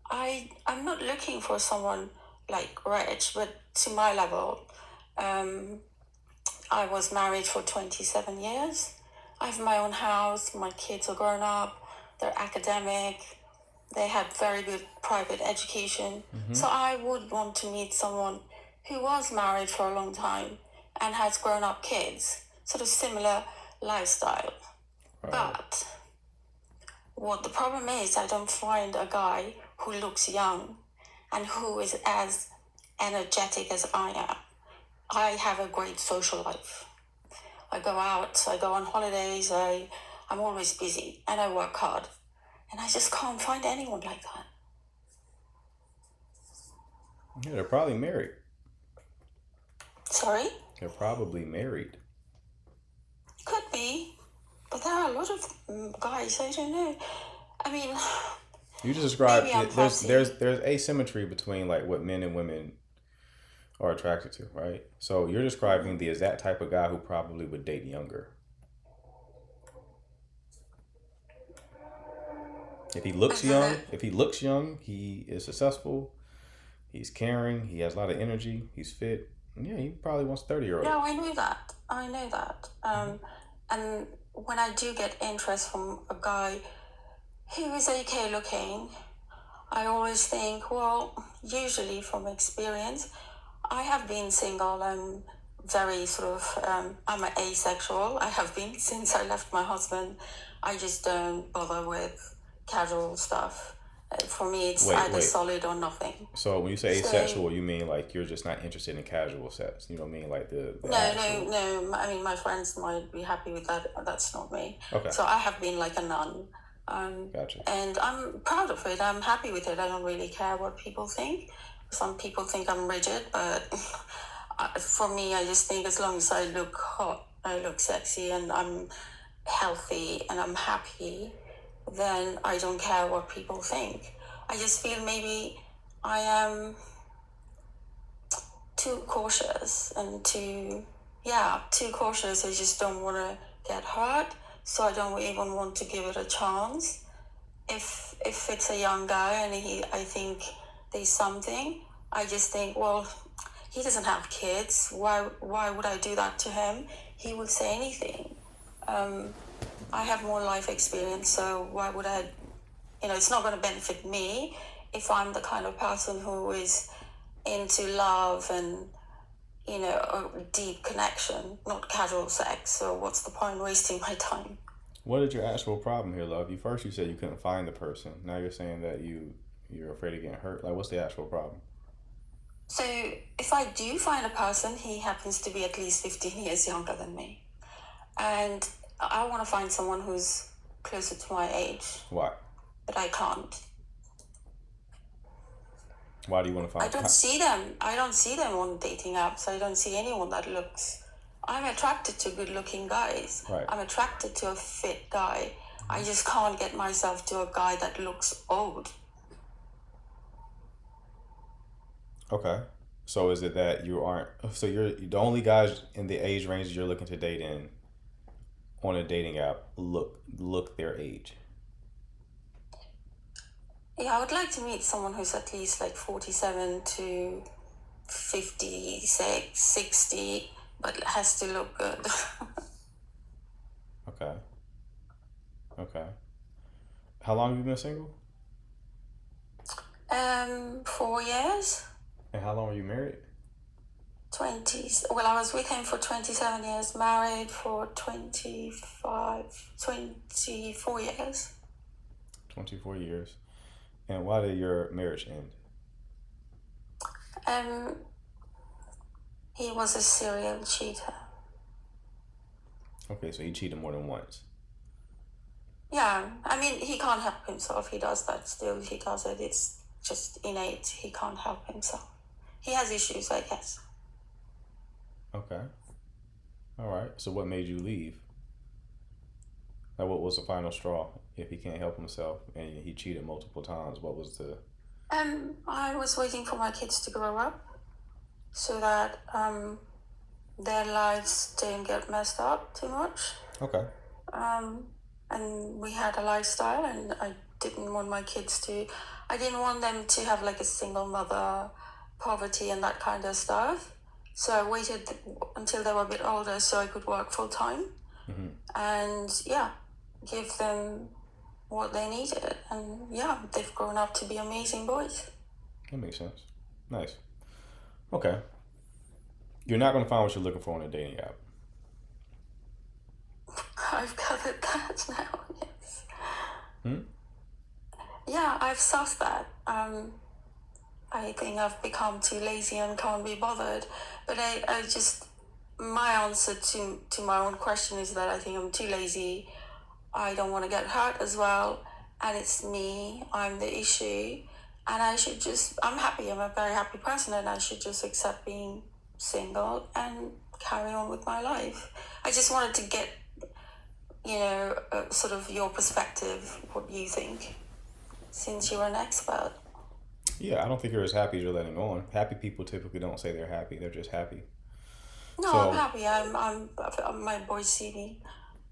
I'm not looking for someone like rich, but to my level. I was married for 27 years. I have my own house. My kids are grown up. They're academic. They had very good private education. So I would want to meet someone who was married for a long time and has grown up kids. Sort of similar lifestyle. Right. But what the problem is, I don't find a guy who looks young and who is as energetic as I am. I have a great social life. I go out, I go on holidays, I'm always busy and I work hard. And I just can't find anyone like that. Yeah, they're probably married. Sorry? They're probably married. Could be. But there are a lot of guys, I don't know. I mean, You just described maybe I'm there's fussy. there's asymmetry between like what men and women are attracted to, right? So you're describing the exact type of guy who probably would date younger. If he looks young, he is successful, he's caring, he has a lot of energy, he's fit. Yeah, he probably wants 30-year-old. No, I know that. And when I do get interest from a guy who is okay looking, I always think, well, usually from experience, I have been single. I'm very I'm an asexual. I have been since I left my husband. I just don't bother with casual stuff. For me, it's either solid or nothing. So when you say asexual, you mean like you're just not interested in casual sex? You don't mean like the actual... No. I mean, my friends might be happy with that. That's not me. Okay. So I have been like a nun. Gotcha. And I'm proud of it. I'm happy with it. I don't really care what people think. Some people think I'm rigid, but for me, I just think as long as I look hot, I look sexy, and I'm healthy and I'm happy, then I don't care what people think. I just feel maybe I am too cautious and too cautious. I just don't want to get hurt, so I don't even want to give it a chance. If it's a young guy and I think there's something, I just think, well, he doesn't have kids. Why would I do that to him? He would say anything. I have more life experience, so why would I? It's not going to benefit me if I'm the kind of person who is into love and, a deep connection, not casual sex. So what's the point wasting my time? What is your actual problem here, love? You said you couldn't find the person. Now you're saying that you're afraid of getting hurt. Like, what's the actual problem? So if I do find a person, he happens to be at least 15 years younger than me. And I want to find someone who's closer to my age. Why? but I can't. Why do you want to find? I don't see them. I don't see them on dating apps. I don't see anyone that looks. I'm attracted to good-looking guys. Right. I'm attracted to a fit guy. I just can't get myself to a guy that looks old. Okay. So is it that you aren't? So you're the only guys in the age range you're looking to date in on a dating app look their age. Yeah, I would like to meet someone who's at least like 47 to 56, 60, but has to look good. Okay. Okay. How long have you been single? 4 years. And how long were you married? 20s. Well, I was with him for 27 years, married for 24 years. 24 years. And why did your marriage end? He was a serial cheater. Okay, so he cheated more than once. Yeah, I mean, he can't help himself. He does that still. He does it. It's just innate. He can't help himself. He has issues, I guess. Okay. All right. So what made you leave? Like, what was the final straw? If he can't help himself and he cheated multiple times, what was the... I was waiting for my kids to grow up so that their lives didn't get messed up too much. Okay. And we had a lifestyle, and I didn't want my kids to... I didn't want them to have like a single mother, poverty and that kind of stuff. So I waited until they were a bit older so I could work full time. Mm-hmm. And yeah, give them what they needed. And yeah, they've grown up to be amazing boys. That makes sense. Nice. Okay. You're not going to find what you're looking for on a dating app. I've gathered that now, yes. Hmm? Yeah, I've sussed that. I think I've become too lazy and can't be bothered. But I just, my answer to my own question is that I think I'm too lazy. I don't want to get hurt as well. And it's me, I'm the issue. And I should just, I'm happy, I'm a very happy person, and I should just accept being single and carry on with my life. I just wanted to get, sort of your perspective, what you think, since you're an expert. Yeah, I don't think you're as happy as you're letting on. Happy people typically don't say they're happy; they're just happy. No, So- I'm happy. I'm my boys see me.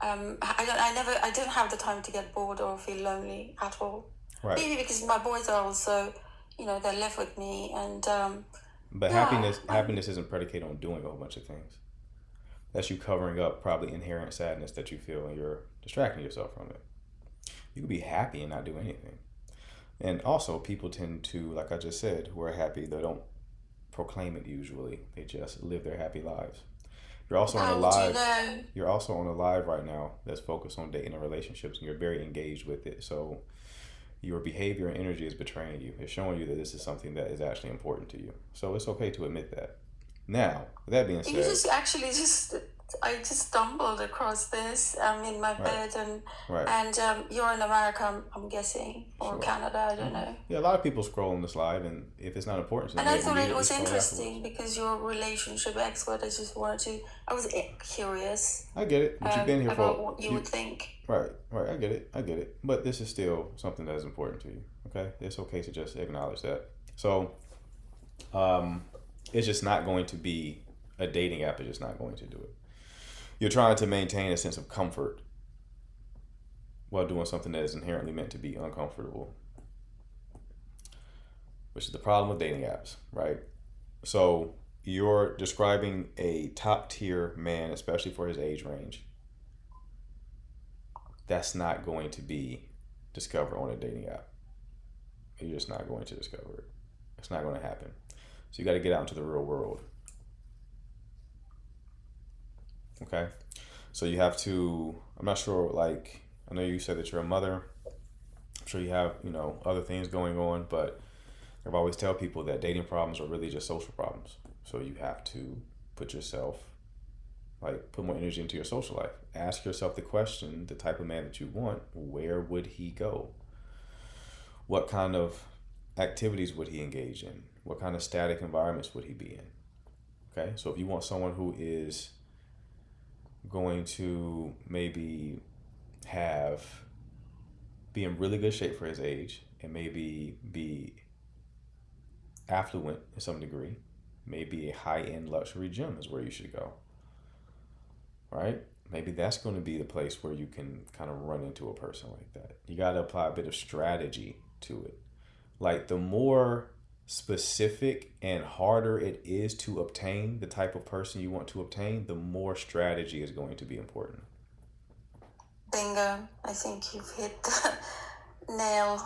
I didn't have the time to get bored or feel lonely at all. Right. Maybe because my boys are also, they live with me, and But Yeah. happiness isn't predicated on doing a whole bunch of things. That's you covering up probably inherent sadness that you feel, and you're distracting yourself from it. You can be happy and not do anything. And also, people tend to, like I just said, who are happy, they don't proclaim it usually. They just live their happy lives. You're also on a how would live. you know? You're also on a live right now that's focused on dating and relationships, and you're very engaged with it. So your behavior and energy is betraying you. It's showing you that this is something that is actually important to you. So it's okay to admit that. Now, with that being You said, I just stumbled across this. I'm in my bed, and right. you're in America, I'm guessing, or Sure. Canada, I don't know. Yeah, a lot of people scroll on this live, and if it's not important to them, And I they thought it immediately was scroll interesting afterwards. because you're a relationship expert. I was curious I get it, but you've been here about for what you would think. right. I get it. But this is still something that is important to you. Okay, it's okay to just acknowledge that. So, it's just not going to be a dating app. Is just not going to do it. You're trying to maintain a sense of comfort while doing something that is inherently meant to be uncomfortable, which is the problem with dating apps, right? So you're describing a top tier man, especially for his age range. That's not going to be discovered on a dating app. You're just not going to discover it. It's not going to happen. So you got to get out into the real world. Okay? So you have to, I'm not sure, like, I know you said that you're a mother. I'm sure you have, other things going on, but I've always tell people that dating problems are really just social problems. So you have to put more energy into your social life. Ask yourself the question, the type of man that you want, where would he go? What kind of activities would he engage in? What kind of static environments would he be in? Okay, so if you want someone who is going to maybe be in really good shape for his age and maybe be affluent in some degree, maybe a high-end luxury gym is where you should go, right? Maybe that's going to be the place where you can kind of run into a person like that. You got to apply a bit of strategy to it. Like, the more specific and harder it is to obtain the type of person you want to obtain, the more strategy is going to be important. Bingo. I think you've hit the nail.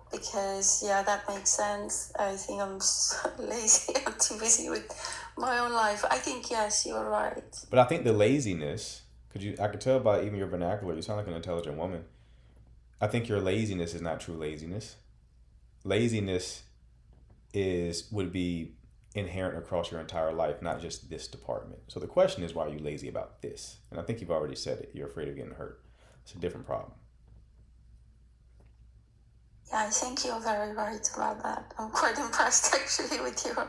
Because that makes sense. I think I'm so lazy. I'm too busy with my own life. I think yes, you're right. But I think the laziness, I could tell by even your vernacular, you sound like an intelligent woman. I think your laziness is not true laziness. Laziness would be inherent across your entire life, not just this department. So the question is, why are you lazy about this? And I think you've already said it. You're afraid of getting hurt. It's a different problem. Yeah, I think you're very right about that. I'm quite impressed actually with your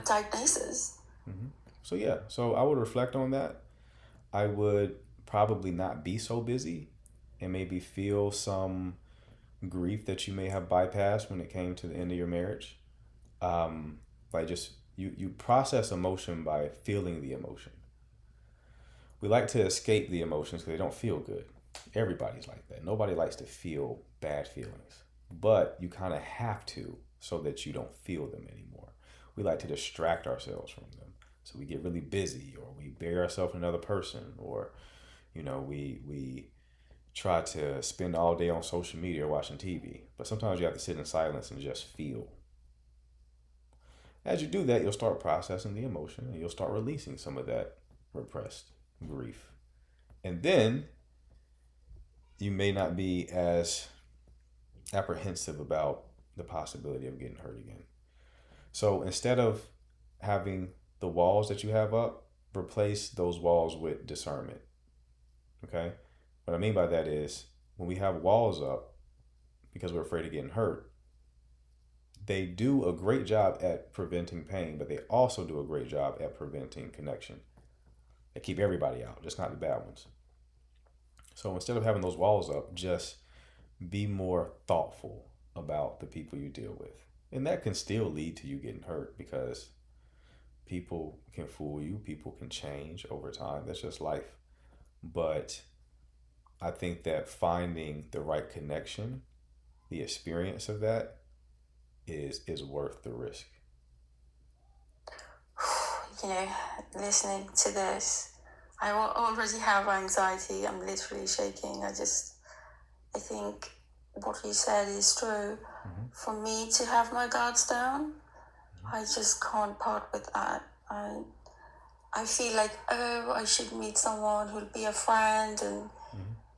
diagnosis. Mm-hmm. So I would reflect on that. I would probably not be so busy and maybe feel some grief that you may have bypassed when it came to the end of your marriage. Like, just you process emotion by feeling the emotion. We like to escape the emotions because they don't feel good. Everybody's like that. Nobody likes to feel bad feelings, but you kind of have to, so that you don't feel them anymore. We like to distract ourselves from them. So we get really busy, or we bury ourselves in another person, or, we try to spend all day on social media or watching TV. But sometimes you have to sit in silence and just feel. As you do that, you'll start processing the emotion, and you'll start releasing some of that repressed grief. And then you may not be as apprehensive about the possibility of getting hurt again. So instead of having the walls that you have up, replace those walls with discernment. Okay? What I mean by that is, when we have walls up because we're afraid of getting hurt, they do a great job at preventing pain, but they also do a great job at preventing connection. They keep everybody out, just not the bad ones. So instead of having those walls up, just be more thoughtful about the people you deal with. And that can still lead to you getting hurt, because people can fool you. People can change over time. That's just life. But I think that finding the right connection, the experience of that, is worth the risk. Listening to this, I already have anxiety. I'm literally shaking. I think what you said is true. Mm-hmm. For me to have my guards down, I just can't part with that. I feel like, I should meet someone who'll be a friend, and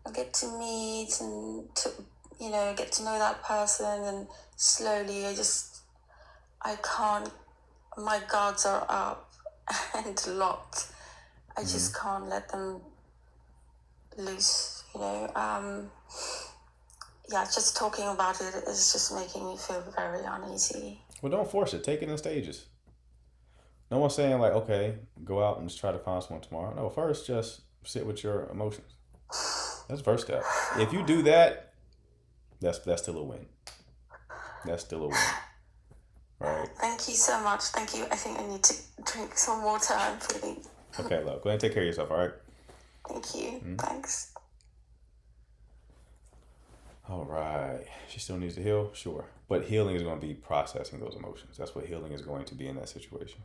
I'll get to meet and get to know that person, and slowly I can't, my guards are up and locked. I just can't let them loose, just talking about it is just making me feel very uneasy. Well, don't force it. Take it in stages. No one's saying, like, okay, go out and just try to find someone tomorrow. No, first just sit with your emotions. That's the first step. If you do that, that's still a win. That's still a win. Right? Thank you so much. Thank you. I think I need to drink some water. I'm feeling... Okay, love. Go ahead and take care of yourself, all right? Thank you. Thanks. All right. She still needs to heal? Sure. But healing is going to be processing those emotions. That's what healing is going to be in that situation.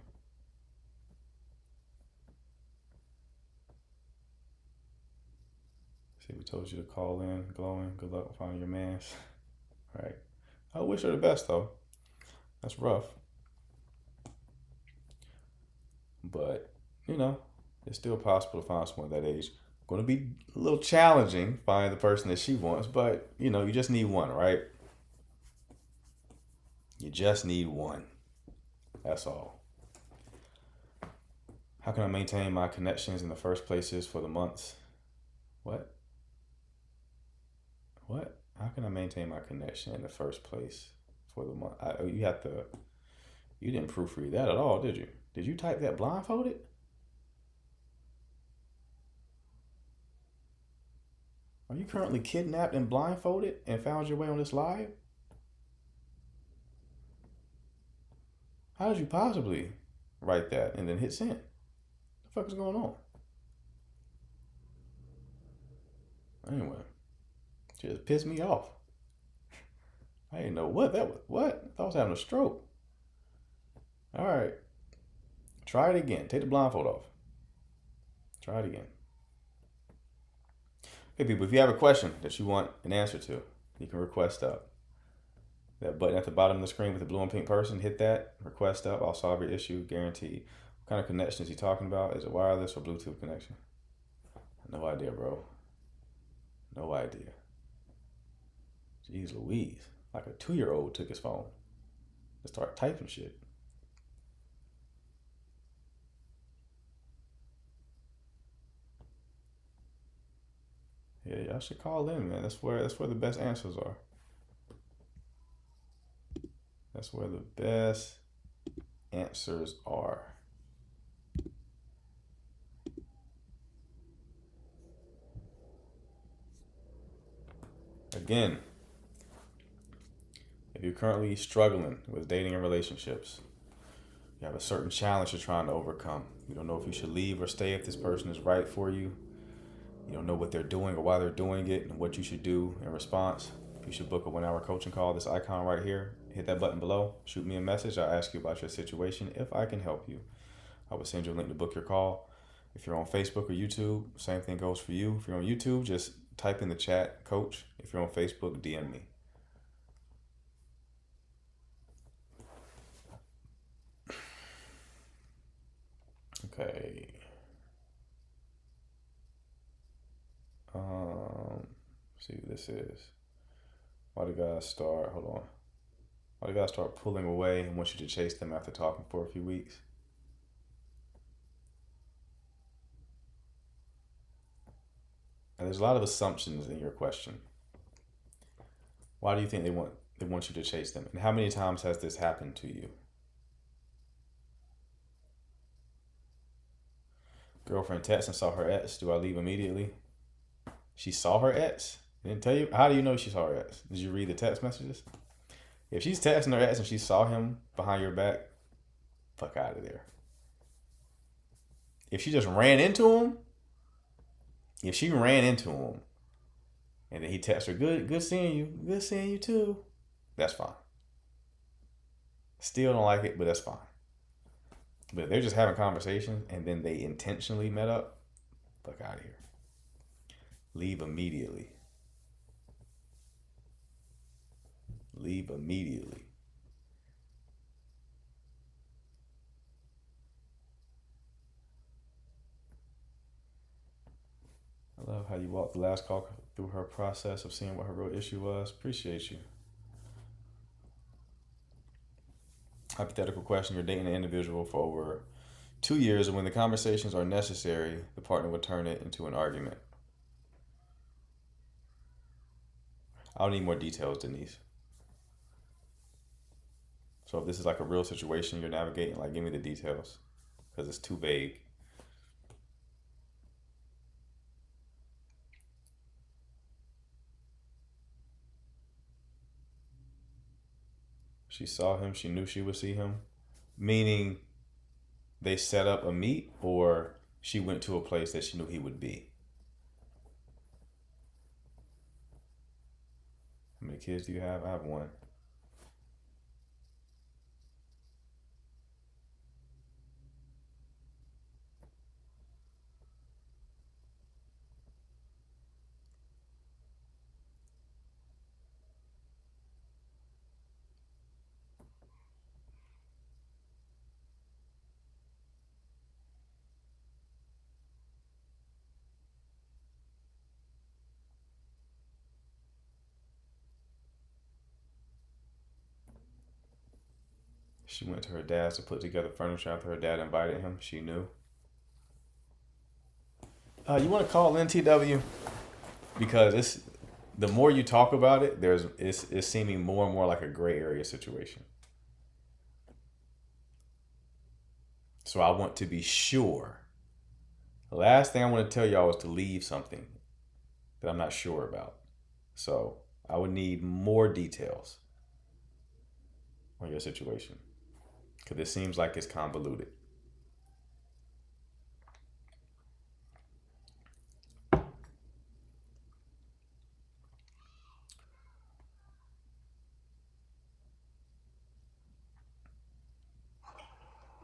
See, we told you to call in, glowing. Good luck finding your man. All right. I wish her the best, though. That's rough. But, it's still possible to find someone that age. Going to be a little challenging finding the person that she wants, but, you just need one, right? You just need one. That's all. How can I maintain my connections in the first places for the months? What? How can I maintain my connection in the first place for the month? You didn't proofread that at all, did you? Did you type that blindfolded? Are you currently kidnapped and blindfolded and found your way on this live? How did you possibly write that and then hit send? What the fuck is going on? Anyway, just pissed me off. I didn't know what that was. What? I thought I was having a stroke. All right. Try it again. Take the blindfold off. Try it again. Okay, people, if you have a question that you want an answer to, you can request up. That button at the bottom of the screen with the blue and pink person, hit that, request up. I'll solve your issue, guaranteed. What kind of connection is he talking about? Is it wireless or Bluetooth connection? No idea, bro. No idea. Jeez Louise. Like a 2-year-old took his phone and started typing shit. Yeah, y'all should call in, man. That's where the best answers are. That's where the best answers are. Again, if you're currently struggling with dating and relationships, you have a certain challenge you're trying to overcome. You don't know if you should leave or stay if this person is right for you. You don't know what they're doing or why they're doing it and what you should do in response. You should book a 1-hour coaching call. This icon right here, hit that button below. Shoot me a message. I'll ask you about your situation if I can help you. I will send you a link to book your call. If you're on Facebook or YouTube, same thing goes for you. If you're on YouTube, just type in the chat, coach. If you're on Facebook, DM me. Okay. See who this is. Why do guys start, hold on. Why do guys start pulling away and want you to chase them after talking for a few weeks? And there's a lot of assumptions in your question. Why do you think they want you to chase them? And how many times has this happened to you? Girlfriend texts and saw her ex. Do I leave immediately? She saw her ex? Didn't tell you? How do you know she saw her ex? Did you read the text messages? If she's texting her ex and she saw him behind your back, fuck out of there. If she just ran into him, if she ran into him and then he texts her, good seeing you too, that's fine. Still don't like it, but that's fine. But if they're just having conversations and then they intentionally met up, fuck out of here. Leave immediately. Leave immediately. I love how you walked the last call through her process of seeing what her real issue was. Appreciate you. Hypothetical question: you're dating an individual for over 2 years, and when the conversations are necessary, the partner would turn it into an argument. I'll need more details, Denise. So if this is like a real situation you're navigating, like, give me the details, because it's too vague. She saw him, she knew she would see him, meaning they set up a meet, or she went to a place that she knew he would be. How many kids do you have? I have one. She went to her dad's to put together furniture after her dad invited him. She knew. You want to call NTW? Because the more you talk about it, it's seeming more and more like a gray area situation. So I want to be sure. The last thing I want to tell y'all is to leave something that I'm not sure about. So I would need more details on your situation because it seems like it's convoluted.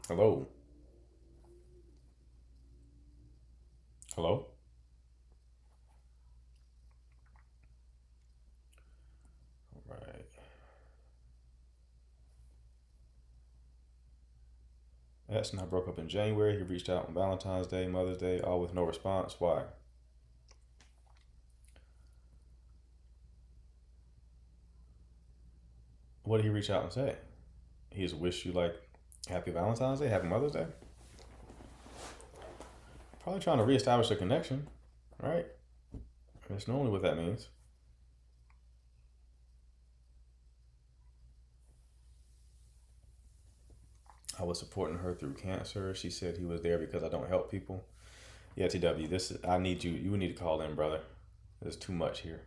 Hello? Hello? All right. That's not broke up in January. He reached out on Valentine's Day, Mother's Day, all with no response. Why? What did he reach out and say? He just wished you like happy Valentine's Day, happy Mother's Day. Probably trying to reestablish a connection, right? That's normally what that means. I was supporting her through cancer. She said he was there because I don't help people. Yeah, TW, I need you. You need to call in, brother. There's too much here.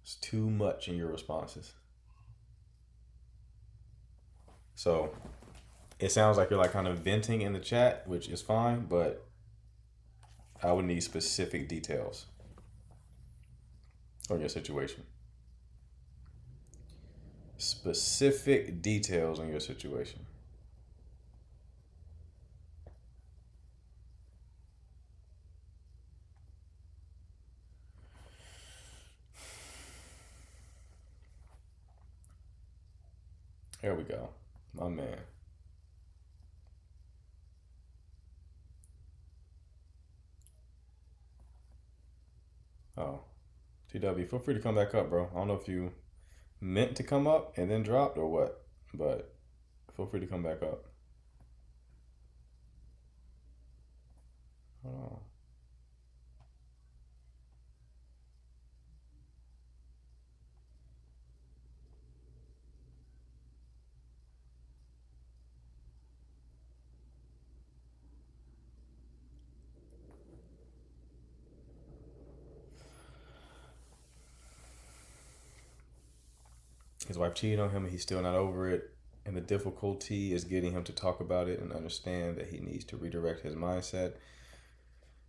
It's too much in your responses. So it sounds like you're like kind of venting in the chat, which is fine, but I would need specific details on your situation. Specific details on your situation. There we go. My man. Oh. TW, feel free to come back up, bro. I don't know if you meant to come up and then dropped or what, but feel free to come back up. Hold on. His wife cheated on him and he's still not over it. And the difficulty is getting him to talk about it and understand that he needs to redirect his mindset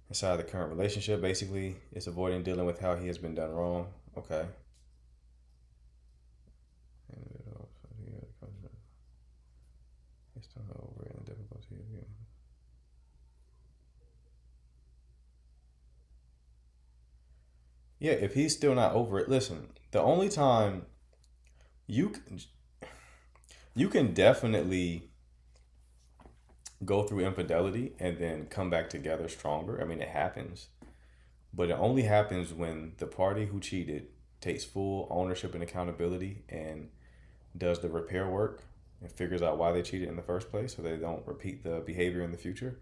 inside the current relationship. Basically, it's avoiding dealing with how he has been done wrong. Okay. He's still not over it and the difficulty is getting. Yeah, if he's still not over it, listen, the only time you can definitely go through infidelity and then come back together stronger. I mean, it happens, but it only happens when the party who cheated takes full ownership and accountability and does the repair work and figures out why they cheated in the first place so they don't repeat the behavior in the future.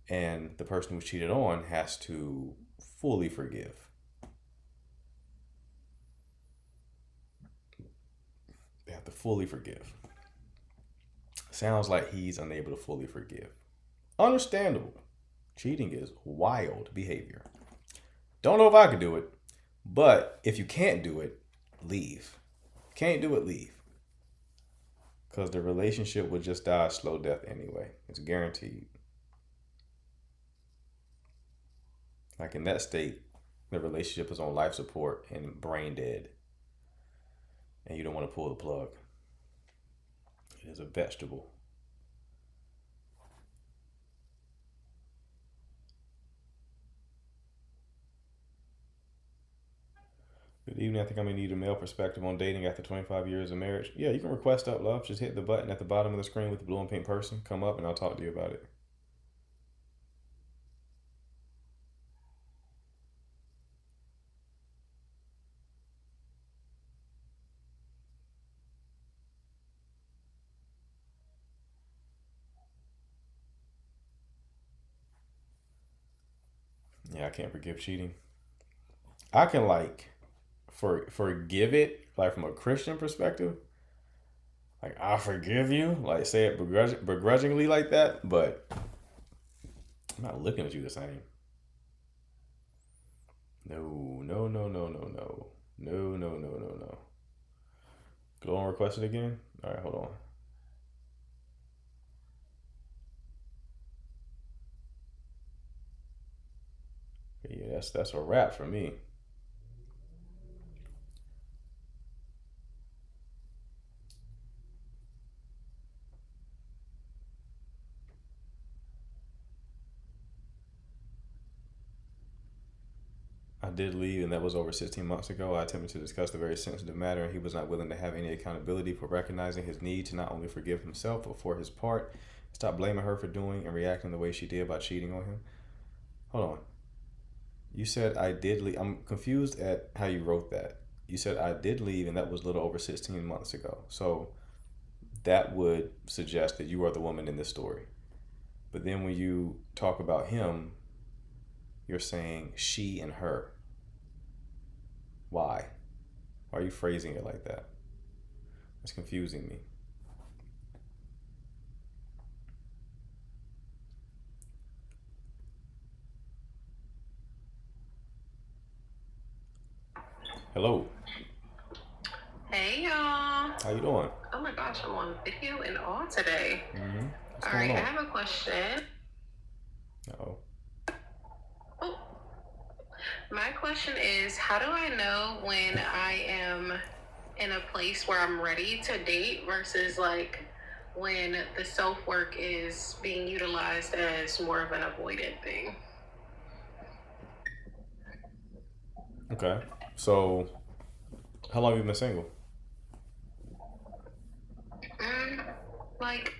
And the person who cheated on has to fully forgive. They have to fully forgive. Sounds like he's unable to fully forgive. Understandable. Cheating is wild behavior. Don't know if I could do it, but if you can't do it, leave. Can't do it, leave. Because the relationship will just die a slow death anyway. It's guaranteed. Like in that state, the relationship is on life support and brain dead. And you don't want to pull the plug. It is a vegetable. Good evening. I think I'm going to need a male perspective on dating after 25 years of marriage. Yeah, you can request up, love. Just hit the button at the bottom of the screen with the blue and pink person. Come up and I'll talk to you about it. Yeah, I can't forgive cheating. I can like forgive it, like from a Christian perspective. Like, I forgive you, like say it begrudgingly like that, but I'm not looking at you the same. No, no, no, no, no, no. No, no, no, no, no. Go on, request it again. All right, hold on. Yeah, that's a wrap for me. I did leave, and that was over 16 months ago. I attempted to discuss the very sensitive matter, and he was not willing to have any accountability for recognizing his need to not only forgive himself, but for his part. Stop blaming her for doing and reacting the way she did by cheating on him. Hold on. You said I did leave. I'm confused at how you wrote that. You said I did leave, and that was a little over 16 months ago. So that would suggest that you are the woman in this story. But then when you talk about him, you're saying she and her. Why? Why are you phrasing it like that? It's confusing me. Hello. Hey y'all. How you doing? Oh my gosh, I'm on video and all today. Mm-hmm. What's All going right, I on? have a question. Uh-oh. Oh, my question is, how do I know when I am in a place where I'm ready to date versus like when the self-work is being utilized as more of an avoided thing? Okay. So, how long have you been single? Like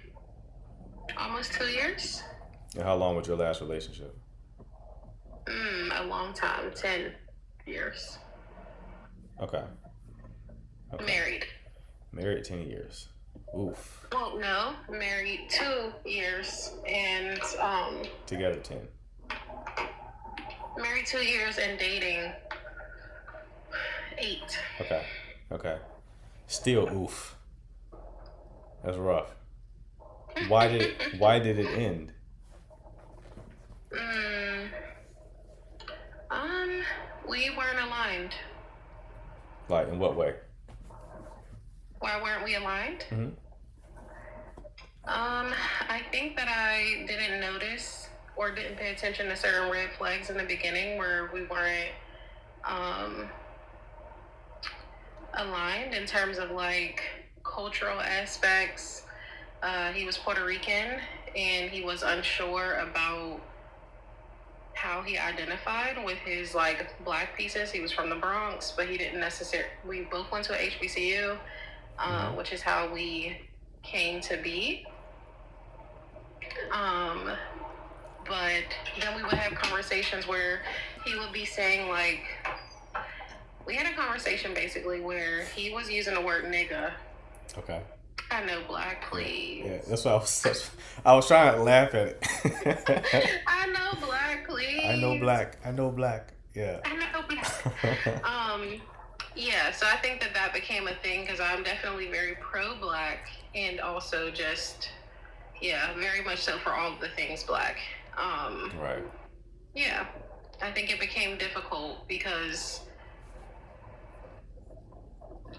almost 2 years? And how long was your last relationship? A long time, 10 years. Okay. Okay. Married. Married 10 years. Oof. Well, no, married 2 years and Together 10. married 2 years and dating 8. Okay. Okay. Still oof. That's rough. Why did it end? We weren't aligned. Like, in what way? Why weren't we aligned? Mm-hmm. I think that I didn't notice or didn't pay attention to certain red flags in the beginning where we weren't aligned in terms of like cultural aspects. He was Puerto Rican and he was unsure about how he identified with his like black pieces. He was from the Bronx, but he didn't necessarily. We both went to a HBCU, which is how we came to be. But then we would have conversations where he would be saying like, we had a conversation basically where he was using the word nigga. Okay. I know black, please. Yeah, that's what I was trying to laugh at it. I know black, please. I know black. Yeah. I know black. Yeah, so I think that became a thing because I'm definitely very pro-black and also just, yeah, very much so for all of the things black. Right. Yeah, I think it became difficult because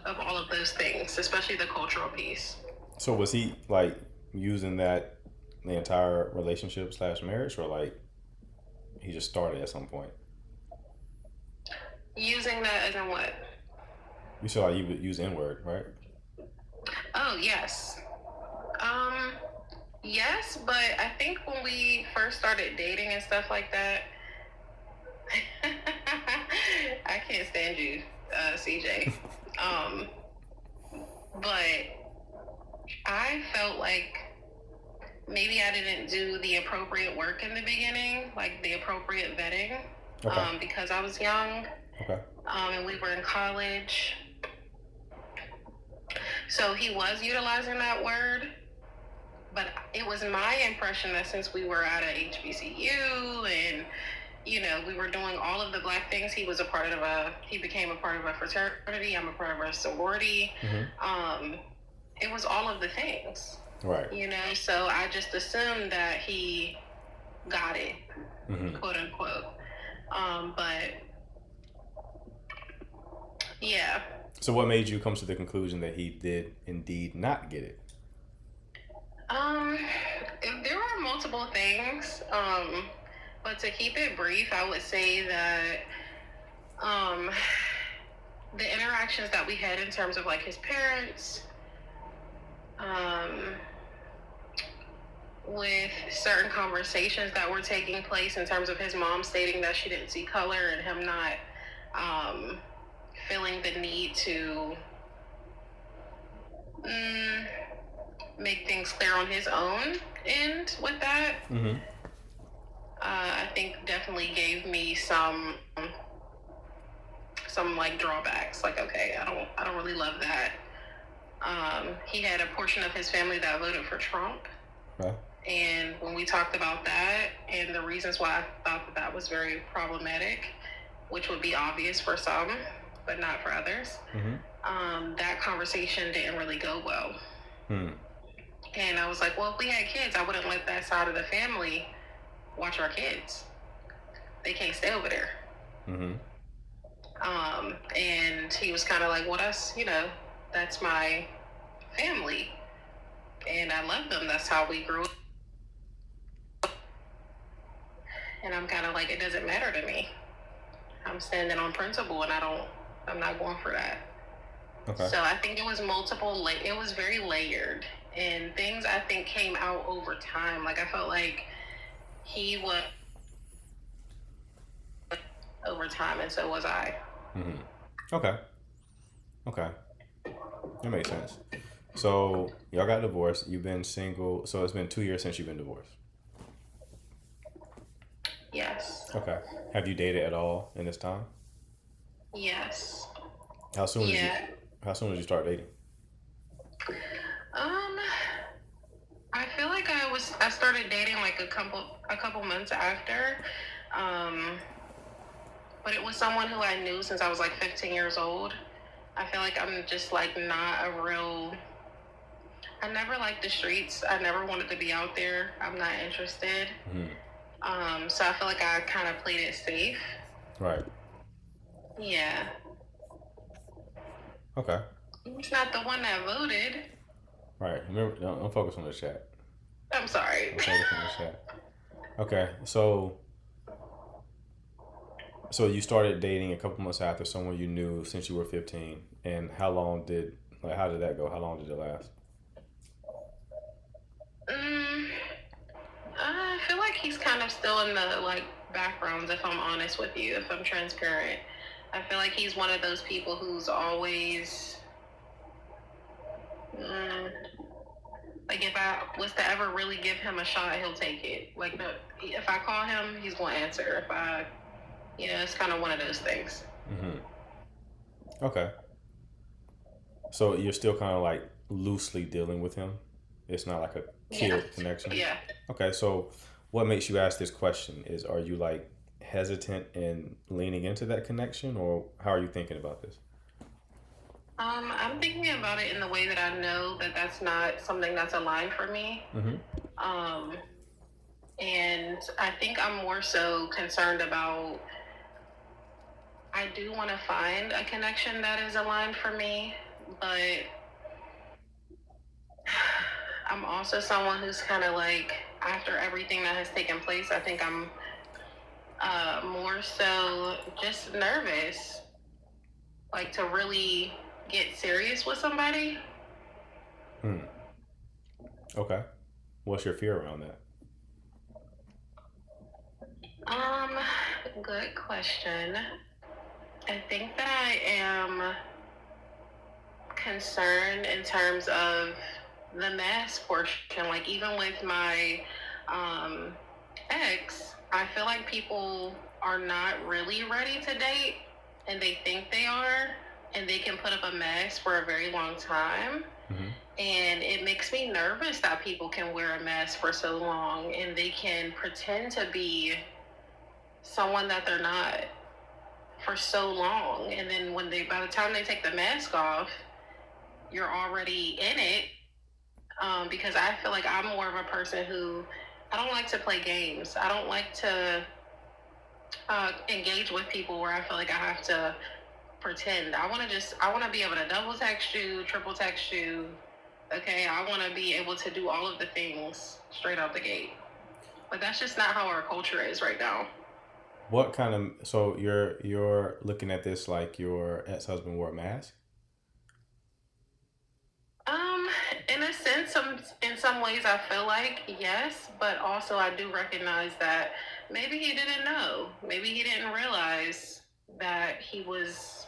of all of those things, especially the cultural piece. So was he like using that the entire relationship / marriage, or like he just started at some point? Using that as in what? You said like you would use N-word, right? Oh, yes. Yes, but I think when we first started dating and stuff like that, I can't stand you, CJ. But I felt like maybe I didn't do the appropriate work in the beginning, like the appropriate vetting, Okay. because I was young, Okay. and we were in college. So he was utilizing that word, but it was my impression that since we were at a HBCU and we were doing all of the Black things. He became a part of a fraternity. I'm a part of a sorority. It was all of the things, Right. so I just assumed that he got it, quote unquote. But yeah. So what made you come to the conclusion that he did indeed not get it? There were multiple things. But to keep it brief, I would say that the interactions that we had in terms of like his parents, with certain conversations that were taking place in terms of his mom stating that she didn't see color and him not feeling the need to make things clear on his own end with that. I think definitely gave me some like drawbacks. Like, okay, I don't really love that. He had a portion of his family that voted for Trump. Okay. And when we talked about that and the reasons why I thought that was very problematic, which would be obvious for some, but not for others, that conversation didn't really go well. And I was like, well, if we had kids, I wouldn't let that side of the family watch our kids. They can't stay over there. And he was kind of like, well, that's my family. And I love them. That's how we grew up. And I'm kind of like, it doesn't matter to me. I'm standing on principle and I'm not going for that. Okay. So I think it was it was very layered, and things I think came out over time. Like I felt like he was over time, and so was I. Okay. That makes sense. So y'all got divorced. You've been single. So it's been 2 years since you've been divorced. Yes. Okay. Have you dated at all in this time? Yes. How soon did you start dating? I feel like I started dating like a couple months after. But it was someone who I knew since I was like 15 years old. I feel like I'm just like not I never liked the streets. I never wanted to be out there. I'm not interested. So I feel like I kind of played it safe. Right. Yeah. Okay. He's not the one that voted. Right. Remember, don't focus on the chat. I'm sorry. Don't focus on the chat. Okay. So you started dating a couple months after someone you knew since you were 15. And how did that go? How long did it last? I feel like he's kind of still in the like backgrounds, if I'm honest with you, if I'm transparent. I feel like he's one of those people who's always like if I was to ever really give him a shot, he'll take it. Like if I call him, he's gonna answer. If I it's kind of one of those things. Okay. So you're still kind of like loosely dealing with him? It's not like a killed connection? Yeah. Okay, so what makes you ask this question? Are you like hesitant in leaning into that connection, or how are you thinking about this? I'm thinking about it in the way that I know that that's not something that's aligned for me. And I think I'm more so concerned about, I do want to find a connection that is aligned for me, but I'm also someone who's kind of like, after everything that has taken place, I think I'm more so just nervous, like to really get serious with somebody. Okay. What's your fear around that? Good question. I think that I am concerned in terms of the mass portion. Like even with my ex, I feel like people are not really ready to date, and they think they are, and they can put up a mask for a very long time. And it makes me nervous that people can wear a mask for so long and they can pretend to be someone that they're not for so long, and then by the time they take the mask off, you're already in it. Because I feel like I'm more of a person who I don't like to play games. I don't like to engage with people where I feel like I have to pretend. I want to be able to double text you, triple text you. Okay, I want to be able to do all of the things straight out the gate. But that's just not how our culture is right now. What kind of, so you're looking at this like your ex-husband wore a mask? In a sense, in some ways, I feel like yes, but also I do recognize that maybe he didn't know. Maybe he didn't realize that he was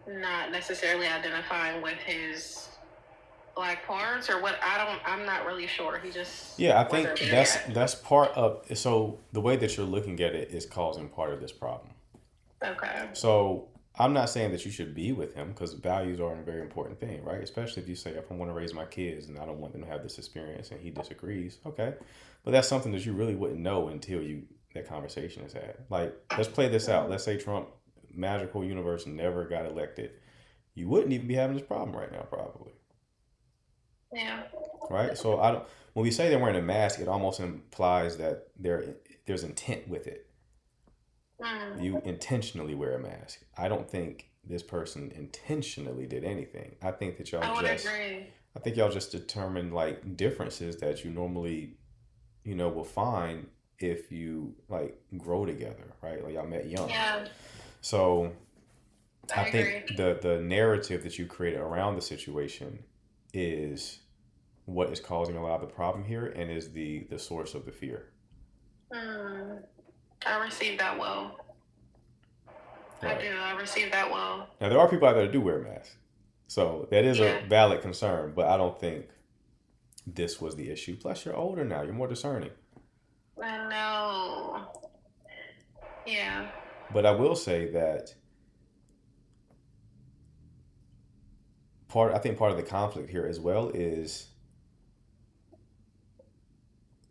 not necessarily identifying with his black parts or what. I'm not really sure. He just Yeah, I think wasn't there yet. that's part of, so the way that you're looking at it is causing part of this problem. Okay. So I'm not saying that you should be with him because values are a very important thing, right? Especially if you say, if I want to raise my kids and I don't want them to have this experience and he disagrees, okay. But that's something that you really wouldn't know until that conversation is had. Like, let's play this out. Let's say Trump, magical universe, never got elected. You wouldn't even be having this problem right now, probably. Yeah. Right? So when we say they're wearing a mask, it almost implies that there's intent with it. You intentionally wear a mask. I don't think this person intentionally did anything. I think that I would agree. I think y'all just determined like differences that you normally, will find if you like grow together, right? Like y'all met young. Yeah, So I I think agree. the narrative that you created around the situation is what is causing a lot of the problem here and is the source of the fear. Hmm. I received that well. I Right. do. I received that well. Now there are people out there that do wear masks. So that is a Yeah. valid concern, but I don't think this was the issue. Plus you're older now, you're more discerning. I know. Yeah. But I will say that I think part of the conflict here as well is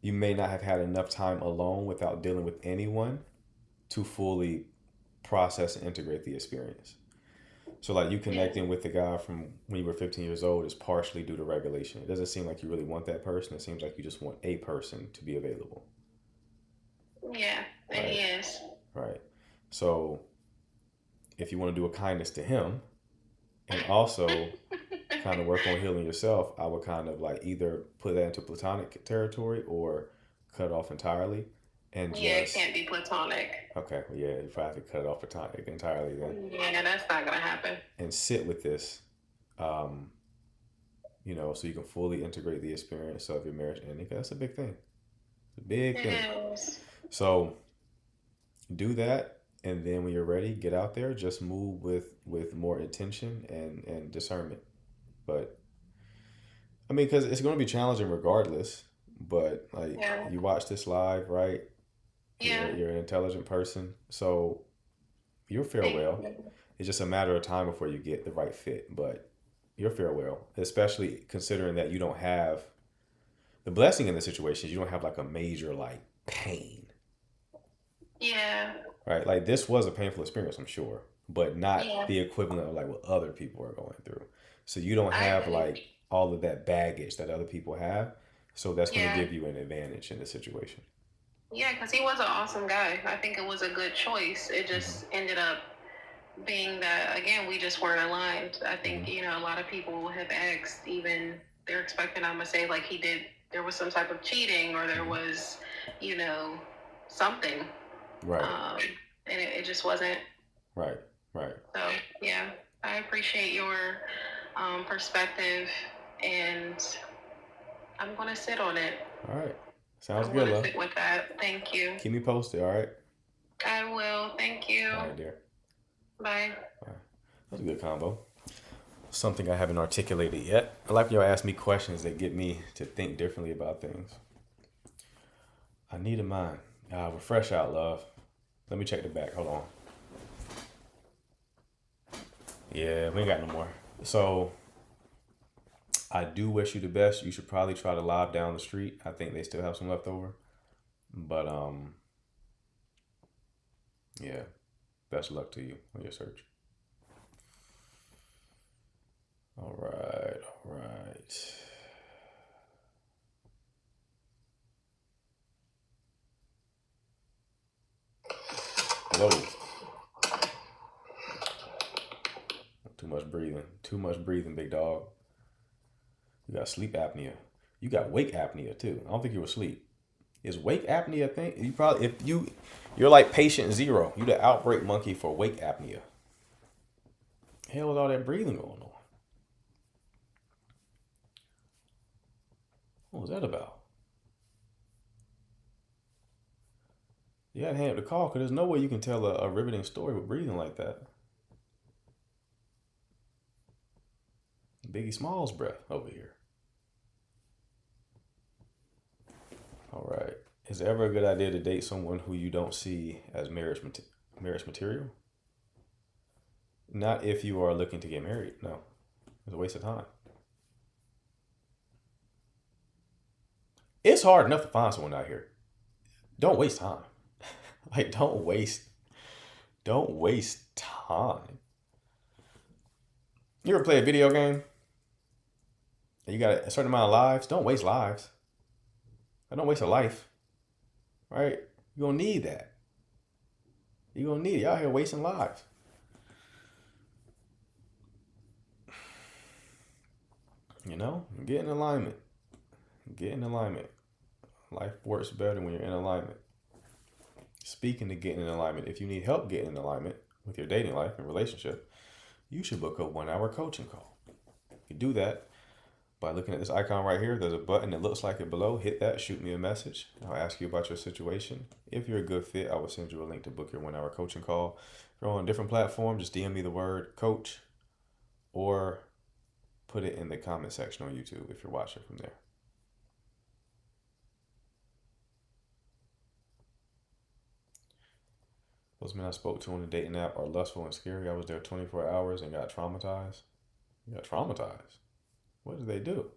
you may not have had enough time alone without dealing with anyone to fully process and integrate the experience. So like you Yeah. connecting with the guy from when you were 15 years old is partially due to regulation. It doesn't seem like you really want that person. It seems like you just want a person to be available. Yeah. And Right. he is. Right. So if you want to do a kindness to him and also kind of work on healing yourself, I would kind of like either put that into platonic territory or cut it off entirely and Yeah, it just, can't be platonic. okay, well, yeah, if I have to cut it off platonic entirely then, Yeah, that's not gonna happen. and sit with this, um, so you can fully integrate the experience of your marriage ending. 'Cause that's a big thing. It's a big It thing. is. So do that, and then when you're ready, get out there. Just move with more intention and discernment. But I mean, because it's going to be challenging regardless. But like Yeah. you watch this live, right? Yeah. You're an intelligent person, so you'll fare Thank well. you. It's just a matter of time before you get the right fit. But you'll fare well, especially considering that you don't have the blessing in the situation. Is you don't have like a major like pain, Yeah. right? Like this was a painful experience, I'm sure, but not Yeah. the equivalent of like what other people are going through. So you don't I have agree. like all of that baggage that other people have. So that's going to Yeah. give you an advantage in the situation. Yeah, because he was an awesome guy. I think it was a good choice. It Hmm. just ended up being that, again, we just weren't aligned. I Hmm. think, a lot of people have asked, even they're expecting I'm going to say, like, there was some type of cheating or there Hmm. was, you know, something. Right, Um, and it just wasn't. right, right. So, yeah, I appreciate your perspective and I'm going to sit on it. All right. Sounds I'm good, going to love. sit with that. Thank you. Keep me posted, all right? I will. Thank you. All right, dear. Bye. All right. That's a good combo. Something I haven't articulated yet. I like when y'all ask me questions that get me to think differently about things. I need a mind. We're fresh out, love. Let me check the back. Hold on. Yeah, we ain't got no more. So I do wish you the best. You should probably try to lob down the street. I think they still have some left over. But Yeah. Best luck to you on your search. All right. All right. Hello. Too much breathing. Too much breathing, big dog. You got sleep apnea. You got wake apnea too. I don't think you were asleep. Is wake apnea a thing? You probably you're like patient zero. You the outbreak monkey for wake apnea. Hell with all that breathing going on. What was that about? You gotta hang up the call because there's no way you can tell a riveting story with breathing like that. Biggie Smalls breath over here. All right. Is it ever a good idea to date someone who you don't see as marriage material? Not if you are looking to get married. No. It's a waste of time. It's hard enough to find someone out here. Don't waste time. Like, don't waste time. You ever play a video game? And you got a certain amount of lives? Don't waste lives. Don't waste a life. Right? You're going to need that. You're going to need it. Y'all here wasting lives. You know? Get in alignment. Get in alignment. Life works better when you're in alignment. Speaking of getting in alignment, if you need help getting in alignment with your dating life and relationship, you should book a 1-hour coaching call. You do that by looking at this icon right here. There's a button that looks like it below. Hit that, shoot me a message. I'll ask you about your situation. If you're a good fit, I will send you a link to book your 1-hour coaching call. If you're on a different platform, just DM me the word coach or put it in the comment section on YouTube if you're watching from there. Those men I spoke to on the dating app are lustful and scary. I was there 24 hours and got traumatized. You got traumatized? What did they do?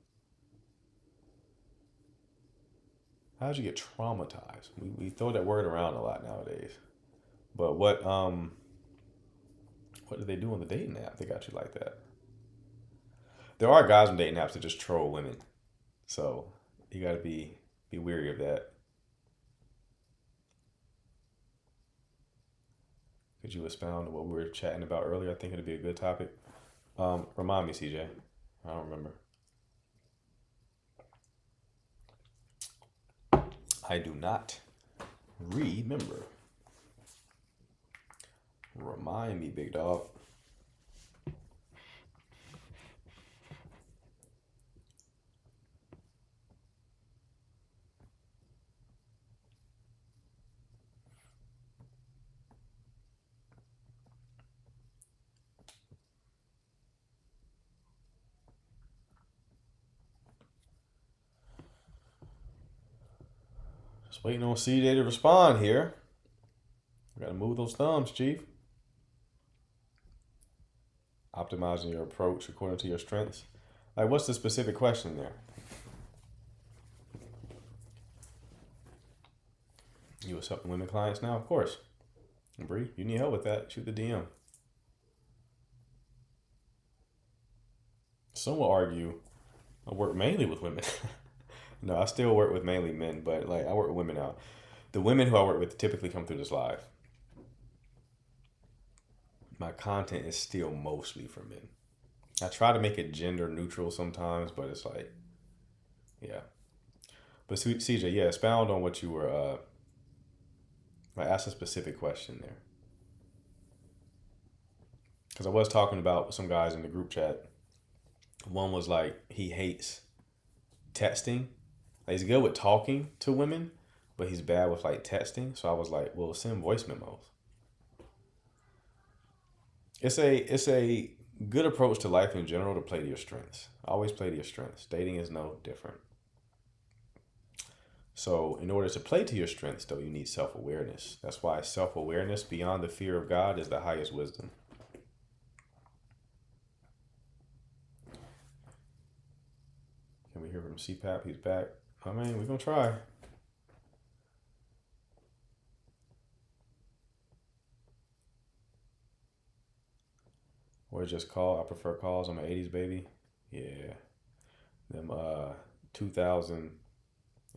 How did you get traumatized? We throw that word around a lot nowadays. But what did they do on the dating app? They got you like that. There are guys on dating apps that just troll women. So you gotta be wary of that. Could you expound on what we were chatting about earlier? I think it'd be a good topic. Remind me, CJ. I don't remember. I do not remember. Remind me, big dog. Just waiting on CJ to respond here. I gotta move those thumbs, Chief. Optimizing your approach according to your strengths. Like, what's the specific question there? You accepting women clients now? Of course. Bree, you need help with that? Shoot the DM. Some will argue I work mainly with women. No, I still work with mainly men, but like I work with women out. The women who I work with typically come through this live. My content is still mostly for men. I try to make it gender neutral sometimes, but it's like, yeah. But CJ, yeah, expound on what you were, I asked a specific question there. Because I was talking about some guys in the group chat. One was like, he hates texting. Like, he's good with talking to women, but he's bad with like texting. So I was like, well, send voice memos. It's a good approach to life in general to play to your strengths. Always play to your strengths. Dating is no different. So in order to play to your strengths, though, you need self-awareness. That's why self-awareness beyond the fear of God is the highest wisdom. Can we hear from CPAP? He's back. I mean, we're going to try. or just call. I prefer calls. I'm an 80s baby. Yeah. Them 2000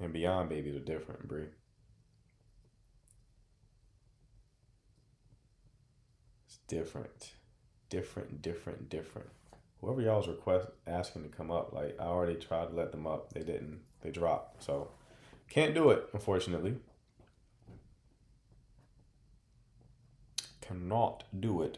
and beyond babies are different, Bree. It's different. Different. Whoever y'all's asking to come up, like I already tried to let them up. They didn't. They dropped. So can't do it, unfortunately. Cannot do it.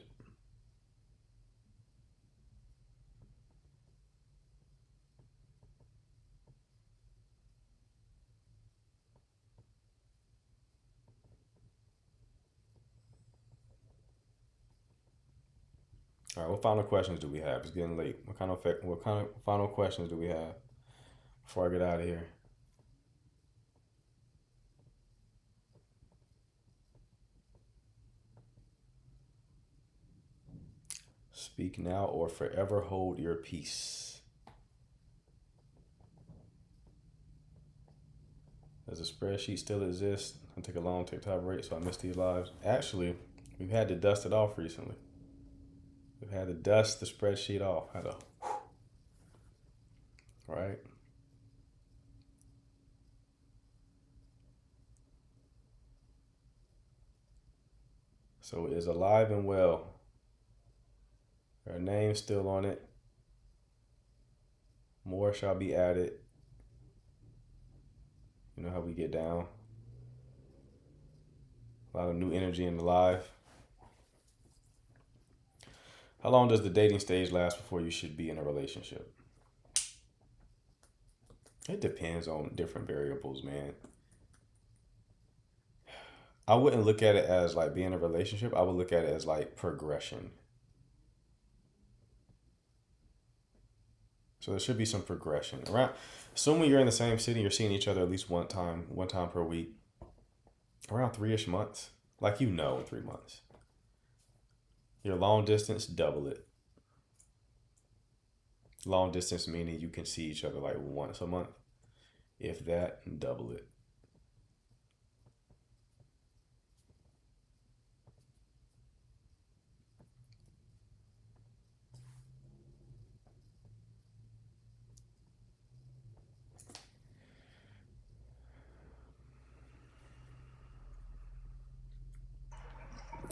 All right, what final questions do we have? It's getting late. What kind of final questions do we have before I get out of here? Speak now or forever hold your peace. Does the spreadsheet still exist? I took a long TikTok break, so I missed these lives. Actually, we've had to dust it off recently. We've had to dust the spreadsheet off. Right? So it is alive and well. Our name's still on it. More shall be added. You know how we get down. A lot of new energy in the live. How long does the dating stage last before you should be in a relationship? It depends on different variables, man. I wouldn't look at it as like being in a relationship. I would look at it as like progression. So there should be some progression. Assuming you're in the same city, you're seeing each other at least one time per week. Around 3-ish months. Like in 3 months. Your long distance, double it. Long distance meaning you can see each other like once a month. If that, double it.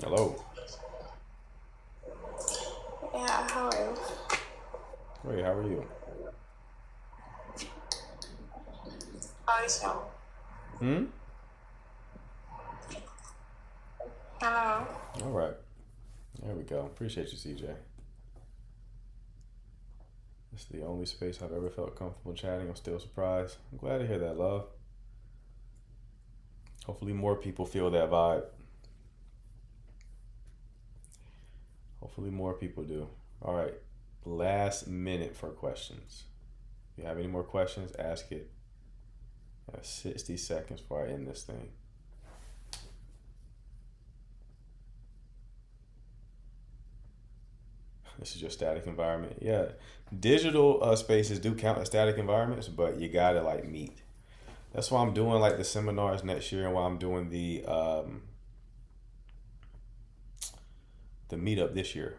Hello. Yeah, how are you? Wait, how are you? How is you? Hello. All right. There we go. Appreciate you, CJ. It's the only space I've ever felt comfortable chatting. I'm still surprised. I'm glad to hear that, love. Hopefully more people feel that vibe. Hopefully more people do. All right. Last minute for questions. If you have any more questions, ask it. I have 60 seconds before I end this thing. This is your static environment. Yeah. Digital spaces do count as static environments, but you gotta like meet. That's why I'm doing like the seminars next year and why I'm doing the meetup this year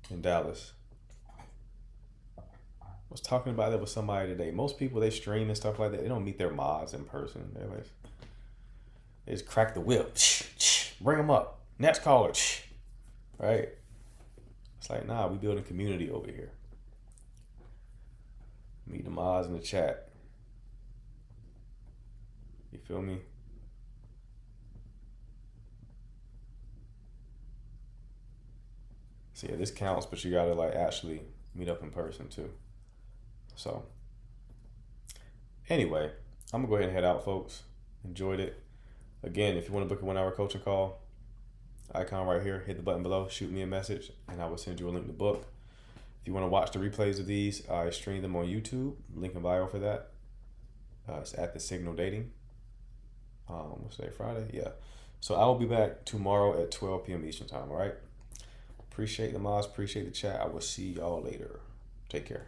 in Dallas. I was talking about it with somebody today. Most people, they stream and stuff like that. They don't meet their mods in person. They just crack the whip. Bring them up. Next caller. Right? It's like, nah, we building community over here. Meet the mods in the chat. You feel me? So yeah, this counts, but you gotta like actually meet up in person too. So anyway, I'm gonna go ahead and head out, folks. Enjoyed it. Again, if you want to book a 1-hour coaching call, icon right here, hit the button below, shoot me a message, and I will send you a link to book. If you want to watch the replays of these, I stream them on YouTube. Link in bio for that. It's at The Signal Dating. What's today, Friday? Yeah. So I will be back tomorrow at 12 p.m. Eastern time, all right? Appreciate the mods, appreciate the chat. I will see y'all later. Take care.